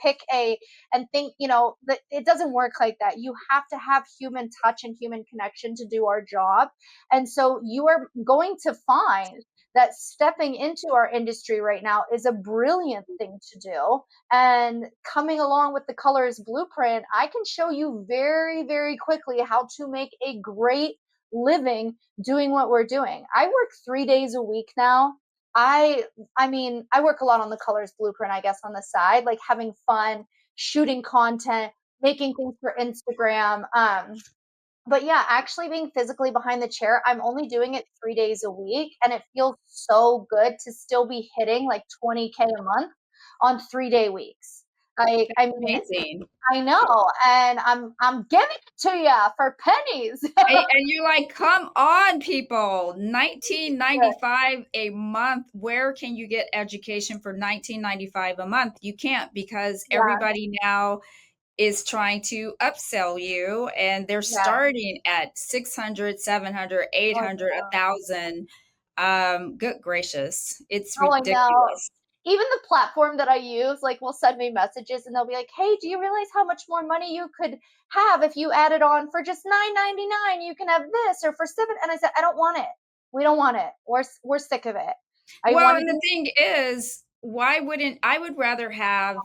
and think, that it doesn't work like that. You have to have human touch and human connection to do our job. And so you are going to find that stepping into our industry right now is a brilliant thing to do. And coming along with the Colorist Blueprint, I can show you very, very quickly how to make a great living doing what we're doing. I work 3 days a week now. I I mean, I work a lot on the Colorist Blueprint, I guess, on the side, like having fun, shooting content, making things for Instagram. But yeah, actually being physically behind the chair, I'm only doing it 3 days a week, and it feels so good to still be hitting like 20K a month on 3-day weeks. Like, I mean, Amazing. I know, and I'm giving it to you for pennies. And you're like, come on, people. 19.95 a month. Where can you get education for 19.95 a month? You can't because Yeah, everybody now is trying to upsell you and they're yeah. starting at 600, 700, eight Oh, hundred, yeah. 1,000. Good gracious. It's Oh, I know. ridiculous. Even the platform that I use, like, will send me messages and they'll be like, "Hey, do you realize how much more money you could have if you added on for just 9.99? You can have this or for 7." And I said, "I don't want it. We don't want it. We're sick of it. I Well, want to and the do." thing is, why wouldn't I would rather have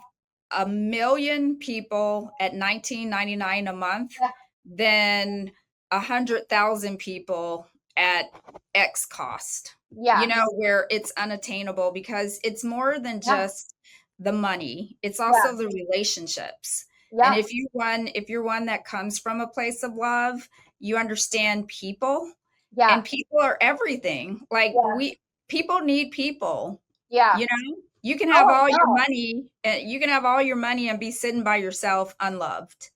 1,000,000 people at 19.99 a month Yeah, than 100,000 people at X cost. yeah, Where it's unattainable because it's more than yeah, just the money. It's yeah, also the relationships. And yeah, if you're one that comes from a place of love, you understand people yeah, and people are everything. Like yeah, people need people. yeah. You know, you can Oh, have I all your know. money and you can have all your money and be sitting by yourself unloved,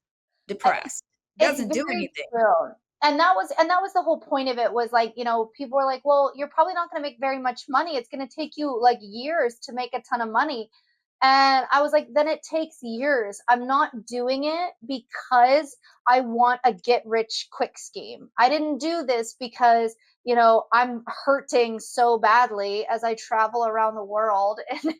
I depressed. It's Doesn't do very anything. true. And that was the whole point of it was like, people were like, "Well, you're probably not going to make very much money. It's going to take you like years to make a ton of money." And I was like, "Then it takes years. I'm not doing it because I want a get rich quick scheme. I didn't do this because, I'm hurting so badly as I travel around the world and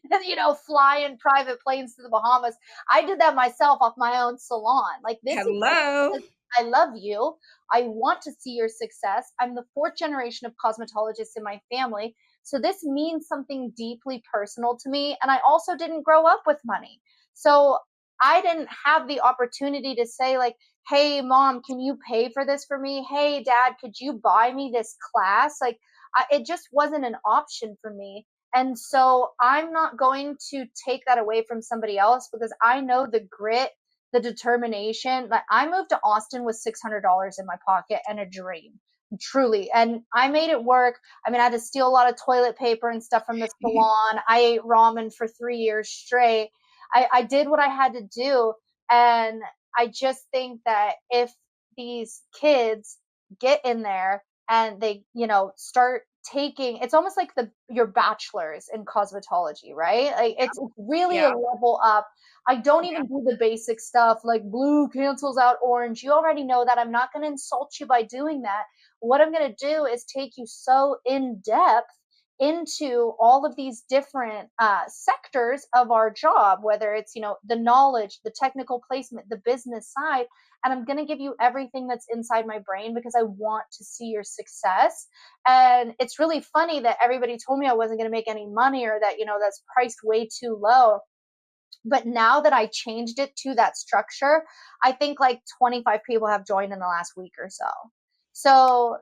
fly in private planes to the Bahamas. I did that myself off my own salon. Like, this is Hello. because I love you. I want to see your success. I'm the fourth generation of cosmetologists in my family. So this means something deeply personal to me. And I also didn't grow up with money. So I didn't have the opportunity to say, like, hey, mom, can you pay for this for me? Hey, dad, could you buy me this class? Like, it just wasn't an option for me. And so I'm not going to take that away from somebody else because I know the grit, the determination. Like, I moved to Austin with $600 in my pocket and a dream, truly. And I made it work. I mean, I had to steal a lot of toilet paper and stuff from the salon. I ate ramen for 3 years straight. I did what I had to do. And I just think that if these kids get in there and they, start taking, it's almost like your bachelor's in cosmetology, right? Like, it's really a Yeah. level up. I don't Yeah. even do the basic stuff like blue cancels out orange. You already know that. I'm not going to insult you by doing that. What I'm going to do is take you so in depth into all of these different sectors of our job, whether it's, the knowledge, the technical placement, the business side. And I'm going to give you everything that's inside my brain because I want to see your success. And it's really funny that everybody told me I wasn't going to make any money, or that, that's priced way too low. But now that I changed it to that structure, I think like 25 people have joined in the last week or so. So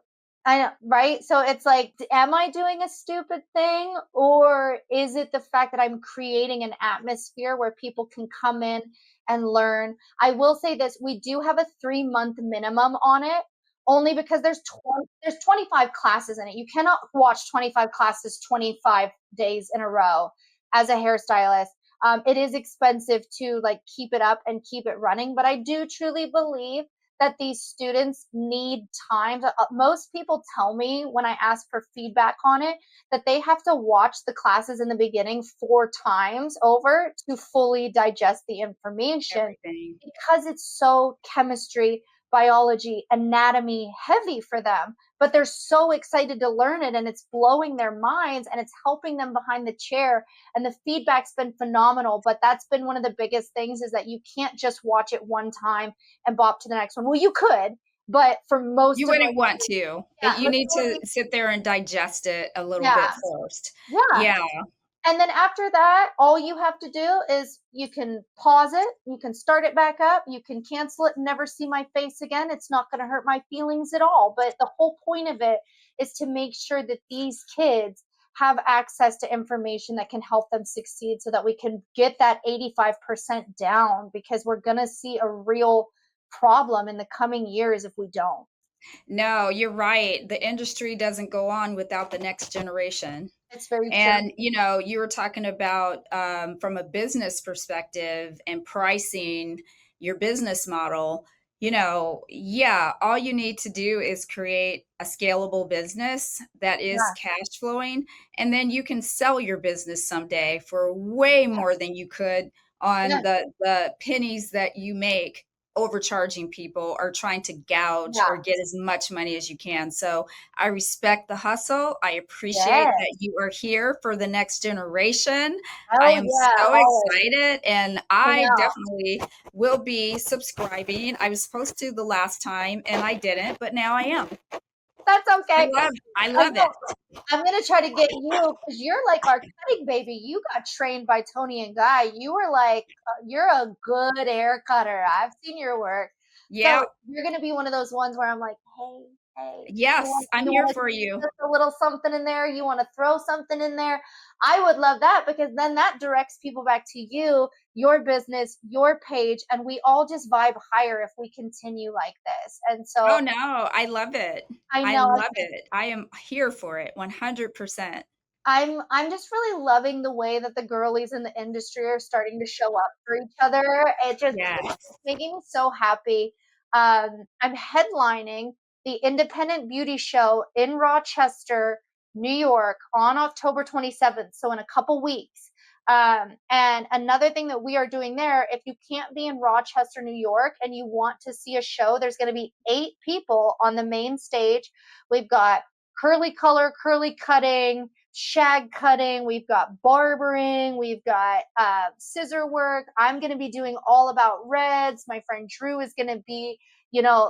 I know, right? So it's like, am I doing a stupid thing, or is it the fact that I'm creating an atmosphere where people can come in and learn? I will say this, we do have a 3-month minimum on it, only because there's 25 classes in it. You cannot watch 25 classes 25 days in a row as a hairstylist. It is expensive to like keep it up and keep it running, but I do truly believe that these students need time. Most people tell me when I ask for feedback on it that they have to watch the classes in the beginning 4 times over to fully digest the information, Everything. because it's so chemistry, biology, anatomy heavy for them. But they're so excited to learn it, and it's blowing their minds, and it's helping them behind the chair. And the feedback's been phenomenal. But that's been one of the biggest things, is that you can't just watch it one time and bop to the next one. Well, you could, but for most You of wouldn't want to. yeah, You need to sit there and digest it a little yeah, bit first. yeah. Yeah. And then after that, all you have to do is you can pause it, you can start it back up, you can cancel it and never see my face again. It's not going to hurt my feelings at all. But the whole point of it is to make sure that these kids have access to information that can help them succeed, so that we can get that 85% down, because we're going to see a real problem in the coming years if we don't. No, you're right. The industry doesn't go on without the next generation. It's very true. And you were talking about from a business perspective and pricing your business model. Yeah, all you need to do is create a scalable business that is Yeah. cash flowing, and then you can sell your business someday for way more than you could on Yeah. the pennies that you make overcharging people or trying to gouge Yeah. or get as much money as you can. So I respect the hustle. I appreciate Yeah. that you are here for the next generation. I Oh am yeah. so Always. excited, and I I know. definitely will be subscribing. I was supposed to the last time and I didn't, but now I am. That's I okay. love I I love it. know. I'm gonna try to get you, because you're like our cutting baby. You got trained by Tony and Guy. You were like, you're a good hair cutter. I've seen your work. Yeah. So you're gonna be one of those ones where I'm like, hey, hey, Yes, I'm you here want to for tweak you. just a little something in there? You want to throw something in there? I would love that, because then that directs people back to you, your business, your page, and we all just vibe higher if we continue like this. And so Oh no, I love it. I I know love it. I am here for it 100%. I'm just really loving the way that the girlies in the industry are starting to show up for each other. It's Yes. making me so happy. I'm headlining the Independent Beauty Show in Rochester, New York, on October 27th, so in a couple weeks. And another thing that we are doing there, if you can't be in Rochester, New York, and you want to see a show, there's going to be 8 people on the main stage. We've got curly color, curly cutting, shag cutting, we've got barbering, we've got scissor work. I'm going to be doing all about reds. My friend Drew is going to be,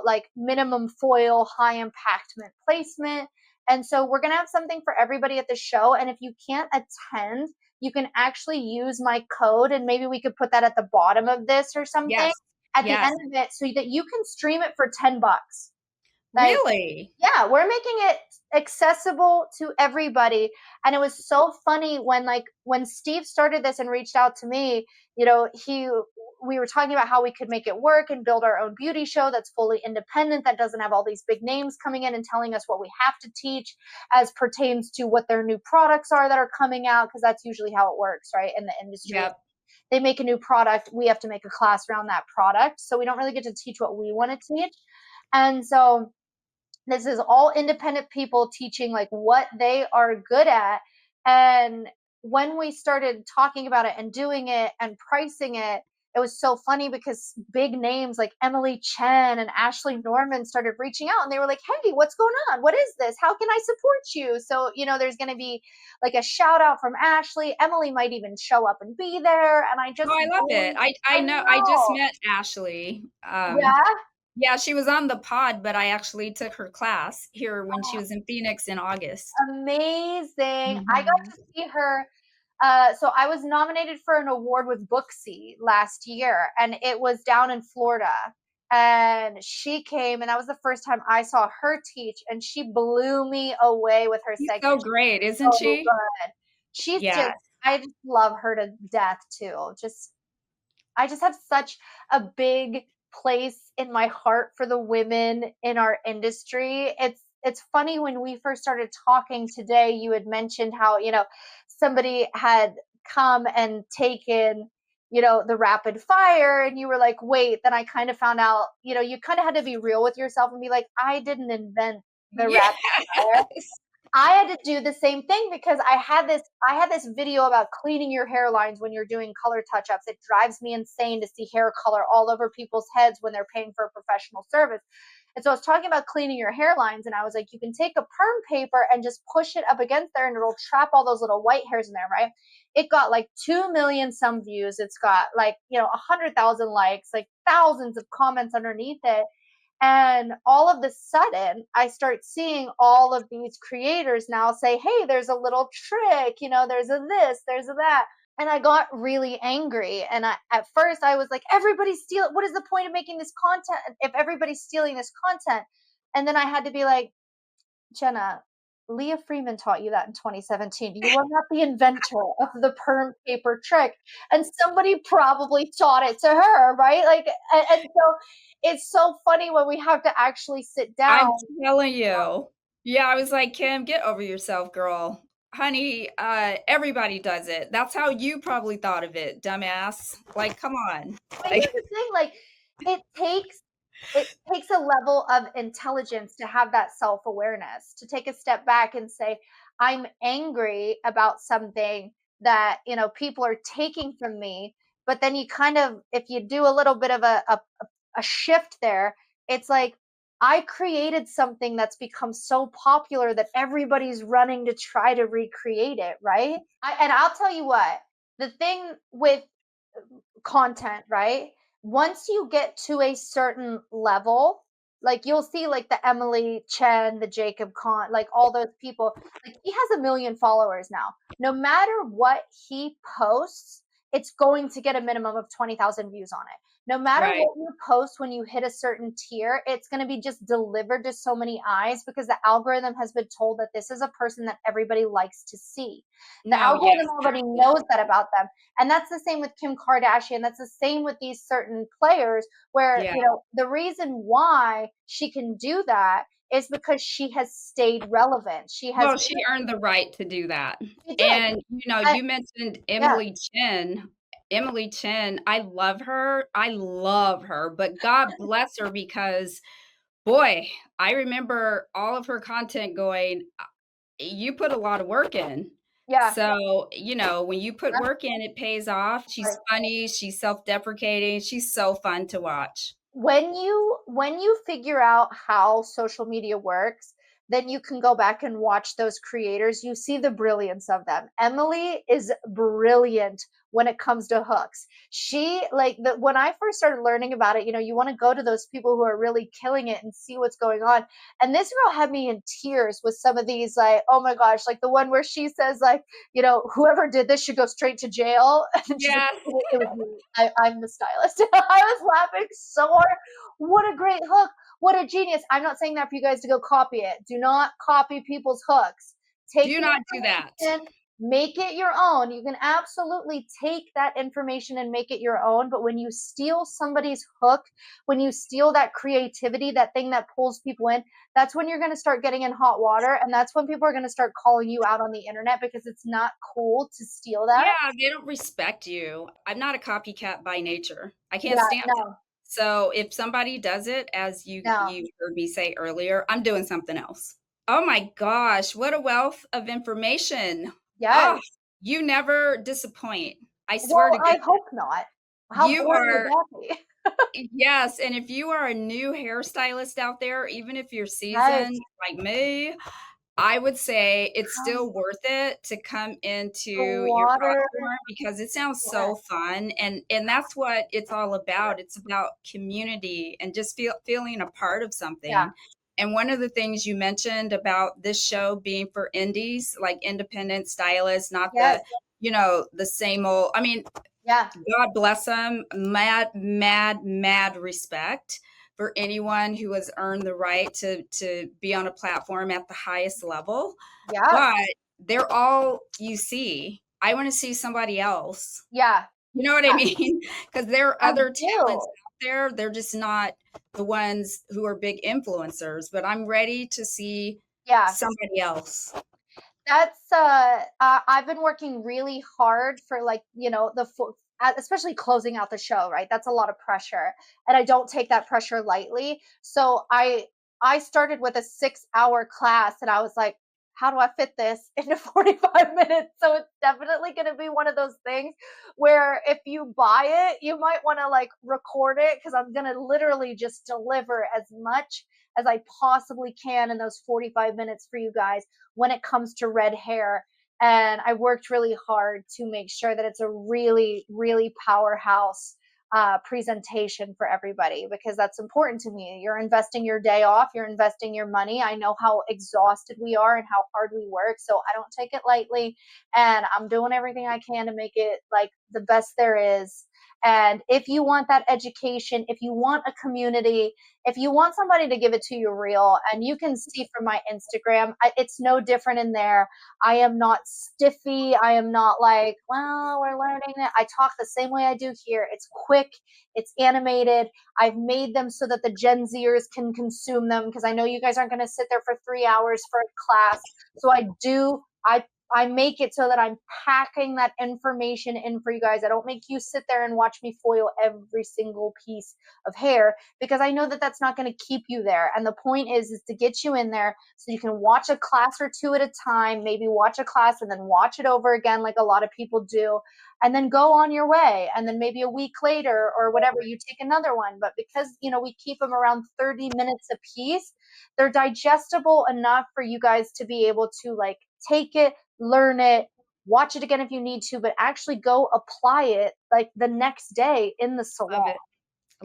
like minimum foil, high impactment placement. And so we're going to have something for everybody at the show. And if you can't attend, you can actually use my code, and maybe we could put that at the bottom of this or something Yes. at the Yes. end of it, so that you can stream it for $10. Like, Really? yeah, we're making it accessible to everybody. And it was so funny when Steve started this and reached out to me, he we were talking about how we could make it work and build our own beauty show that's fully independent, that doesn't have all these big names coming in and telling us what we have to teach as pertains to what their new products are that are coming out, because that's usually how it works, right? In the industry, Yep. they make a new product, we have to make a class around that product. So we don't really get to teach what we want to teach. And so this is all independent people teaching like what they are good at. And when we started talking about it and doing it and pricing it, it was so funny because big names like Emily Chen and Ashley Norman started reaching out, and they were like, hey, what's going on? What is this? How can I support you? So, there's going to be like a shout out from Ashley. Emily might even show up and be there. And I Oh, just I love it. really, I I know. I just know. met Ashley. Yeah. Yeah, she was on the pod, but I actually took her class here when she was in Phoenix in August. Amazing. I got Mhm. to see her. So I was nominated for an award with Booksy last year, and it was down in Florida. And she came, and that was the first time I saw her teach, and she blew me away with her She's so segment. She's great, isn't so she? good. She's just, Yes. I just love her to death too. I just have such a big place in my heart for the women in our industry. It's funny when we first started talking today, you had mentioned how, somebody had come and taken, the rapid fire, and you were like, "Wait." Then I kind of found out, you kind of had to be real with yourself and be like, "I didn't invent the rapid fire." Yes. I had to do the same thing because I had this video about cleaning your hairlines when you're doing color touch-ups. It drives me insane to see hair color all over people's heads when they're paying for a professional service. And so I was talking about cleaning your hairlines, and I was like, you can take a perm paper and just push it up against there, and it'll trap all those little white hairs in there, right? It got like 2 million some views. It's got like, 100,000 likes, like thousands of comments underneath it. And all of the sudden, I start seeing all of these creators now say, hey, there's a little trick, there's a this, there's a that. And I got really angry. And at first, I was like, everybody's stealing. What is the point of making this content if everybody's stealing this content? And then I had to be like, Jenna, Leah Freeman taught you that in 2017. You are not the inventor of the perm paper trick. And somebody probably taught it to her, right? Like, and so it's so funny when we have to actually sit down. I'm telling you. Yeah, I was like, "Kim, get over yourself, girl. Honey, everybody does it. That's how you probably thought of it, dumbass. Like, come on." But Like, here's the thing, like, it takes it takes a level of intelligence to have that self-awareness, to take a step back and say, I'm angry about something that, people are taking from me. But then you kind of, if you do a little bit of a shift there, it's like, I created something that's become so popular that everybody's running to try to recreate it, right? And I'll tell you what, the thing with content, right? Once you get to a certain level, like you'll see like the Emily Chen, the Jacob Con, like all those people, like he has a million followers now. No matter what he posts, it's going to get a minimum of 20,000 views on it. No matter right. what you post when you hit a certain tier, it's going to be just delivered to so many eyes because the algorithm has been told that this is a person that everybody likes to see. The No, yes, algorithm already knows that about them. And that's the same with Kim Kardashian. That's the same with these certain players where, yeah. the reason why she can do that is because she has stayed relevant. She has, Well, she earned the right to do that. she did. And, I, you mentioned yeah, Emily Chen. Emily Chen, I love her. I love her, but God bless her because, boy, I remember all of her content going, you put a lot of work in. yeah, So, when you put yeah, work in, it pays off. She's right. funny, she's self-deprecating, she's so fun to watch. When you figure out how social media works, then you can go back and watch those creators. You see the brilliance of them. Emily is brilliant when it comes to hooks. She like the when I first started learning about it, you want to go to those people who are really killing it and see what's going on. And this girl had me in tears with some of these, like, oh my gosh, like the one where she says, like, whoever did this should go straight to jail. And she's like, Yes. it was me. I'm the stylist. I was laughing so hard. What a great hook. What a genius. I'm not saying that for you guys to go copy it. Do not copy people's hooks. Take Do the not do that. information, make it your own. You can absolutely take that information and make it your own. But when you steal somebody's hook, when you steal that creativity, that thing that pulls people in, that's when you're going to start getting in hot water. And that's when people are going to start calling you out on the internet because it's not cool to steal that. Yeah, they don't respect you. I'm not a copycat by nature. I can't Yeah, stand it. no, So, if somebody does it, as no. you heard me say earlier, I'm doing something else. Oh my gosh, what a wealth of information. Yes. Ah, you never disappoint. I swear Well, to I goodness. hope not. How You boring would are that be? Yes, and if you are a new hairstylist out there, even if you're Yes. seasoned like me, I would say it's Come still worth it to come the into your water. platform because it sounds so Yes. fun, and that's what it's all about. It's about community and just feeling a part of Yeah. something. And one of the things you mentioned about this show being for indies, like independent stylists, not Yes. the same old. I mean, Yeah. God bless them. Mad, mad, mad respect for anyone who has earned the right to be on a platform at the highest level. Yes. But they're all you see. I want to see somebody else. Yeah. You know what I Yeah. mean? Because there are I other talents do. out there. They're just not the ones who are big influencers. But I'm ready to see Yeah. somebody else. That's I've been working really hard for, like, especially closing out the show, right? That's a lot of pressure, and I don't take that pressure lightly. So I started with a 6-hour class, and I was like, how do I fit this into 45 minutes? So it's definitely going to be one of those things where if you buy it, you might want to like record it, because I'm going to literally just deliver as much as I possibly can in those 45 minutes for you guys when it comes to red hair. And I worked really hard to make sure that it's a really, really powerhouse presentation for everybody, because that's important to me. You're investing your day off, you're investing your money. I know how exhausted we are and how hard we work. So I don't take it lightly. And I'm doing everything I can to make it like the best there is. And if you want that education, if you want a community, if you want somebody to give it to you real, and you can see from my Instagram, it's no different in there. I am not stiffy. I am not like, well, we're learning it. I talk the same way I do here. It's quick, it's animated. I've made them so that the Gen Zers can consume them, because I know you guys aren't going to sit there for 3 hours for a class. So I make it so that I'm packing that information in for you guys. I don't make you sit there and watch me foil every single piece of hair, because I know that that's not going to keep you there. And the point is to get you in there so you can watch a class or two at a time, maybe watch a class and then watch it over again, like a lot of people do, and then go on your way. And then maybe a week later or whatever, you take another one. But because, we keep them around 30 minutes a piece, they're digestible enough for you guys to be able to like take it, learn it, watch it again if you need to, but actually go apply it like the next day in the Love salon. it.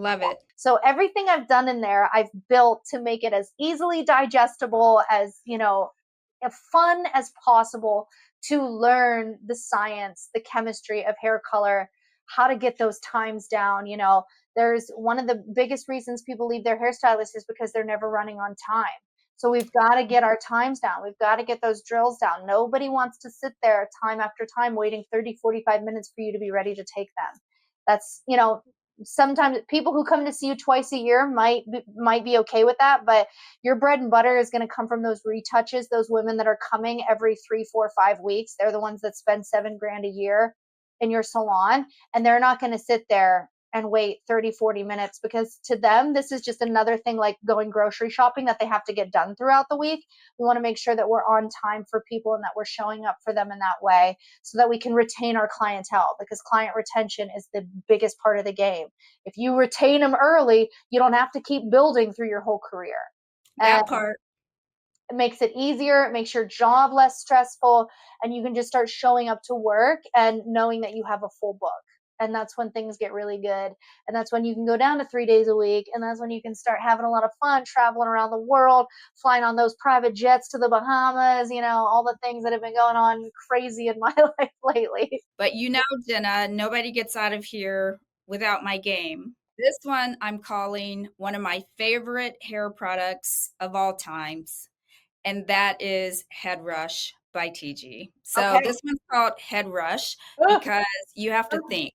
Love it. So everything I've done in there, I've built to make it as easily digestible, as, as fun as possible, to learn the science, the chemistry of hair color, how to get those times down. There's one of the biggest reasons people leave their hairstylist is because they're never running on time. So we've got to get our times down. We've got to get those drills down. Nobody wants to sit there time after time waiting 30, 45 minutes for you to be ready to take them. That's, sometimes people who come to see you twice a year might be okay with that, but your bread and butter is going to come from those retouches. Those women that are coming every 3, 4, 5 weeks, they're the ones that spend $7,000 a year in your salon, and they're not going to sit there and wait 30, 40 minutes, because to them this is just another thing like going grocery shopping that they have to get done throughout the week. We want to make sure that we're on time for people and that we're showing up for them in that way, so that we can retain our clientele, because client retention is the biggest part of the game. If you retain them early, you don't have to keep building through your whole career. And That part. it makes it easier, it makes your job less stressful, and you can just start showing up to work and knowing that you have a full book. And that's when things get really good. And that's when you can go down to 3 days a week. And that's when you can start having a lot of fun traveling around the world, flying on those private jets to the Bahamas, all the things that have been going on crazy in my life lately. But Jenna, nobody gets out of here without my game. This one I'm calling one of my favorite hair products of all times, and that is Head Rush by TG. So Okay. this one's called Head Rush Ugh. because you have to think.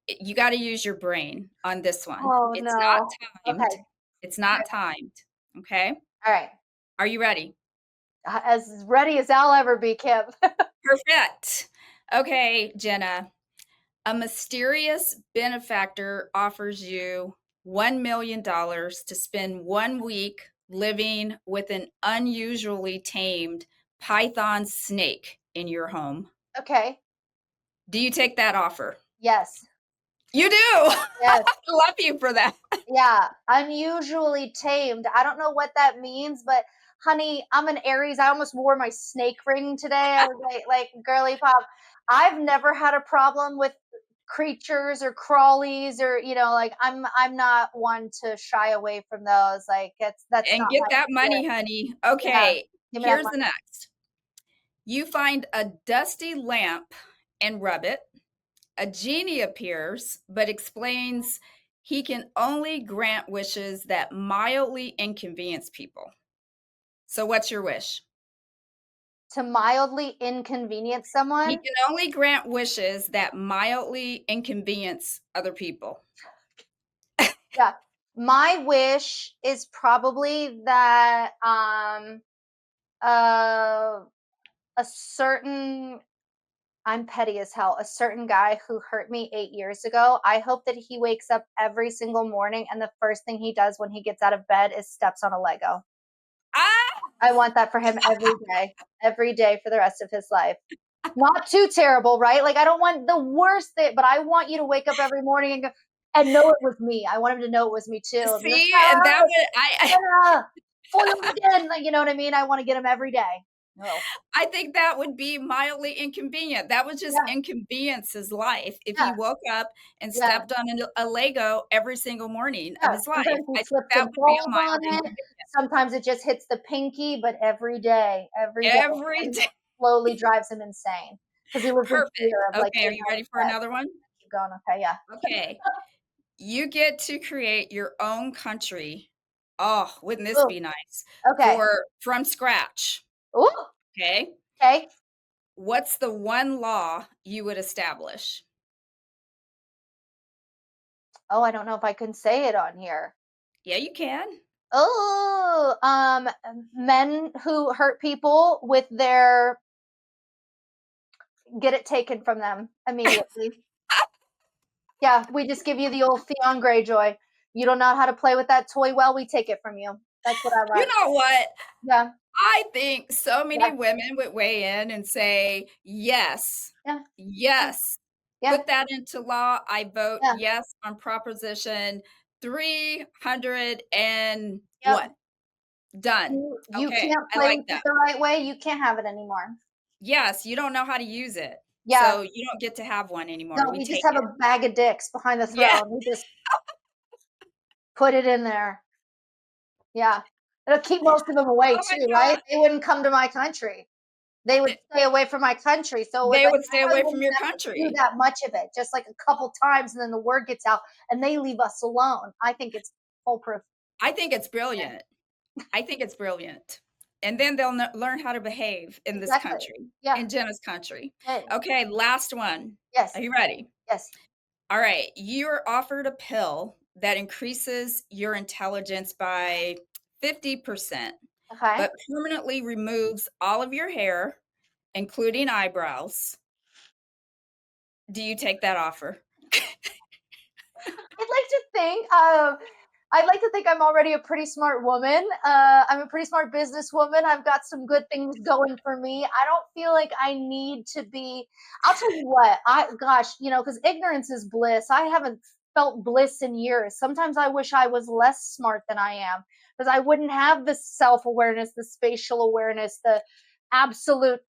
You got to use your brain on this one. Oh It's not no. Okay. timed. It's not timed. Okay. All right. Are you ready? As ready as I'll ever be, Kim. Perfect. Okay, Jenna. A mysterious benefactor offers you $1 million to spend 1 week living with an unusually tamed python snake in your home. Okay. Do you take that offer? Yes. You do. Yes. I love you for that. Yeah, unusually tamed. I don't know what that means, but honey, I'm an Aries. I almost wore my snake ring today. I was like girly pop. I've never had a problem with creatures or crawlies or like I'm not one to shy away from those. Like that's And not get my that spirit. money, honey. Yeah, Okay, give me that here's money. the next. You find a dusty lamp and rub it. A genie appears, but explains he can only grant wishes that mildly inconvenience people. So, what's your wish? To mildly inconvenience He someone. can only grant wishes that mildly inconvenience other people. Yeah. My wish is probably that uh a certain I'm petty as hell. A certain guy who hurt me 8 years ago. I hope that he wakes up every single morning and the first thing he does when he gets out of bed is steps on a Lego. Ah, I want that for him every day for the rest of his life. Not too terrible, right? Like I don't want the worst thing, but I want you to wake up every morning and go and know it was me. I want him to know it was me too. And be like, see, and that would yeah, foiled again. Like, you know what I mean? I want to get him every day. No. I think that would be mildly inconvenient. That would just Yeah, inconvenience his life if yeah, he woke up and yeah. stepped on a Lego every single morning of Yeah, his life. sometimes he I think slips that and would be a falls mild on it. inconvenience. Sometimes it just hits the pinky, but every day, Every and day. slowly drives him insane because he lives in Perfect. fear of like Okay, are getting you out ready of for bed. another one? Keep going. Okay, yeah. Okay. You get to create your own country. Oh, wouldn't this Ooh, be nice? okay. From scratch. Ooh, Okay. okay. What's the one law you would establish? Oh, I don't know if I can say it on here. Yeah, you can. Oh, men who hurt people with their get it taken from them immediately. Yeah, we just give you the old Theon Greyjoy. You don't know how to play with that toy well, we take it from you. That's what I You want. know what? Yeah, I think so many yeah, women would weigh in and say, yes, yeah, yeah, yes. yeah, Put that into law. I vote yeah. yes on Proposition 300 and Yep. what? Done. You Okay, can't I play like with it that. the right way, you can't have it anymore. Yes, you don't know how to use it. Yeah. So you don't get to have one anymore. No, We we just take have it. a bag of dicks behind the Yeah. throne. We just put it in there. Yeah. It'll keep most of them away Oh my too, God. right? They wouldn't come to my country. They would stay away from my country. So it would They like would I stay probably away from wouldn't your have to do country. that much of it, just like a couple times, and then the word gets out, and they leave us alone. I think it's foolproof. I think it's brilliant. I think it's brilliant. And then they'll learn how to behave in this Exactly. country, Yeah. in Jenna's country. Hey. Okay, last one. Yes. Are you ready? Yes. All right. You're offered a pill that increases your intelligence by 50%, Okay. but permanently removes all of your hair, including eyebrows. Do you take that offer? I'd like to think. I'd like to think I'm already a pretty smart woman. I'm a pretty smart businesswoman. I've got some good things going for me. I don't feel like I need to be. I'll tell you what. Gosh, because ignorance is bliss. I haven't felt bliss in years. Sometimes I wish I was less smart than I am because I wouldn't have the self awareness, the spatial awareness, the absolute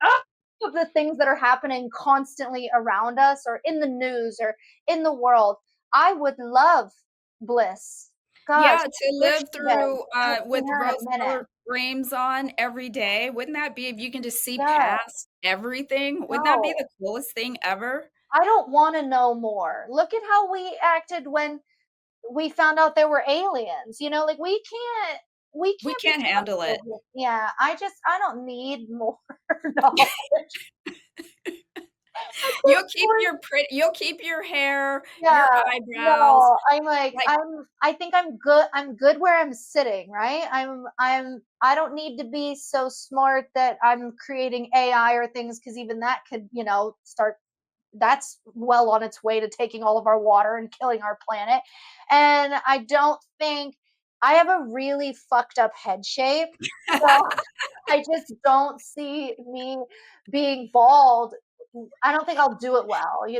of the things that are happening constantly around us or in the news or in the world. I would love bliss. Gosh, Yeah, to where live she been? through, I haven't with seen her in a minute. rose-colored frames on every day. Wouldn't that be if you can just see Yeah, past everything? Wouldn't that be no, the coolest thing ever? I don't want to know more. Look at how we acted when we found out there were aliens. Like we We can't be can't handle it. trusted. Yeah, I don't need more knowledge. At this point, You'll keep your hair, your yeah, eyebrows, no, I'm like, like, I think I'm good where I'm sitting, right? I don't need to be so smart that I'm creating AI or things because even that could, start that's well on its way to taking all of our water and killing our planet. And I don't think I have a really fucked up head shape. So I just don't see me being bald. I don't think I'll do it well, like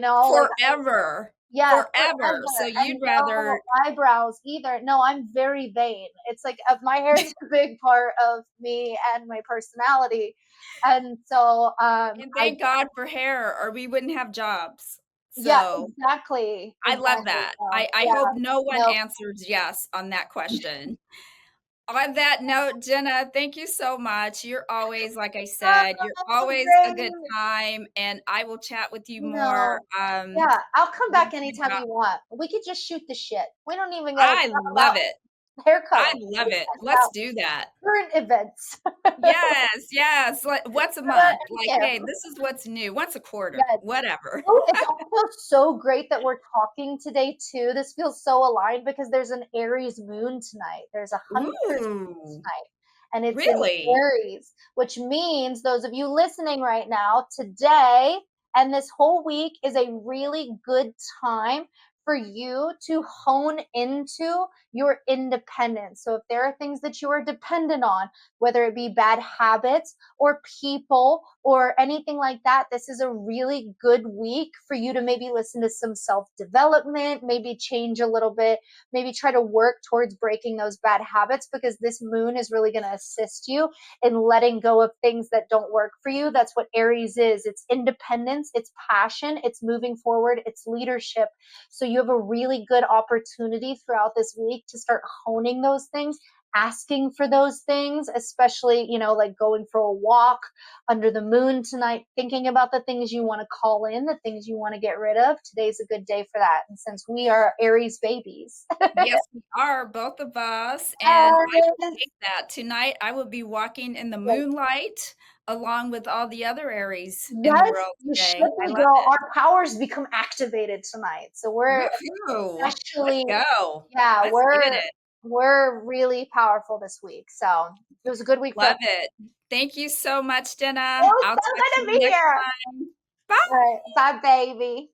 forever. Yeah, forever. So forever, you'd and no rather eyebrows either. No, I'm very vain. It's like, my hair is a big part of me and my personality, and so, and I thank God for hair or we wouldn't have jobs. yeah, So exactly, I love exactly, that. so, I yeah, hope no one no. answers yes on that question. On that note, Jenna, thank you so much. You're always, like I Oh, said, you're that's so always a good great. time, and I will chat with you more. No. Yeah, I'll come back Once we've anytime got you want. We could just shoot the shit. We don't even gotta I talk love about it. hair I color. love We it. talk Let's about do that. current events. Yes, yes. Like, what's a Thank month? Like, you. hey, this is what's new. Once a quarter, Yes. whatever. Oh, it's also so great that we're talking today too. This feels so aligned because there's an Aries moon tonight. There's a hunter's moon Ooh, tonight, and it's in really? Aries, which means those of you listening right now, today and this whole week is a really good time for you to hone into your independence. So if there are things that you are dependent on, whether it be bad habits or people or anything like that, this is a really good week for you to maybe listen to some self development, maybe change a little bit, maybe try to work towards breaking those bad habits, because this moon is really going to assist you in letting go of things that don't work for you. That's what Aries is. It's independence, it's passion, it's moving forward, it's leadership. So you have a really good opportunity throughout this week to start honing those things, asking for those things, especially, like going for a walk under the moon tonight, thinking about the things you want to call in, the things you want to get rid of. Today's a good day for that. And since we are Aries babies, Yes, we are, both of us, and I will take that. Tonight, I will be walking in the moonlight along with all the other Aries in the yes, world you today. should I be, love girl. it. Our powers become activated tonight. So we're Woohoo! Let's especially, go. yeah, Let's get we're it. we're really powerful this week. So it was a good week for us. Love it. Thank you so much, It Jenna. was I'll so talk to good to you be next here. time. Bye. All right, bye, baby.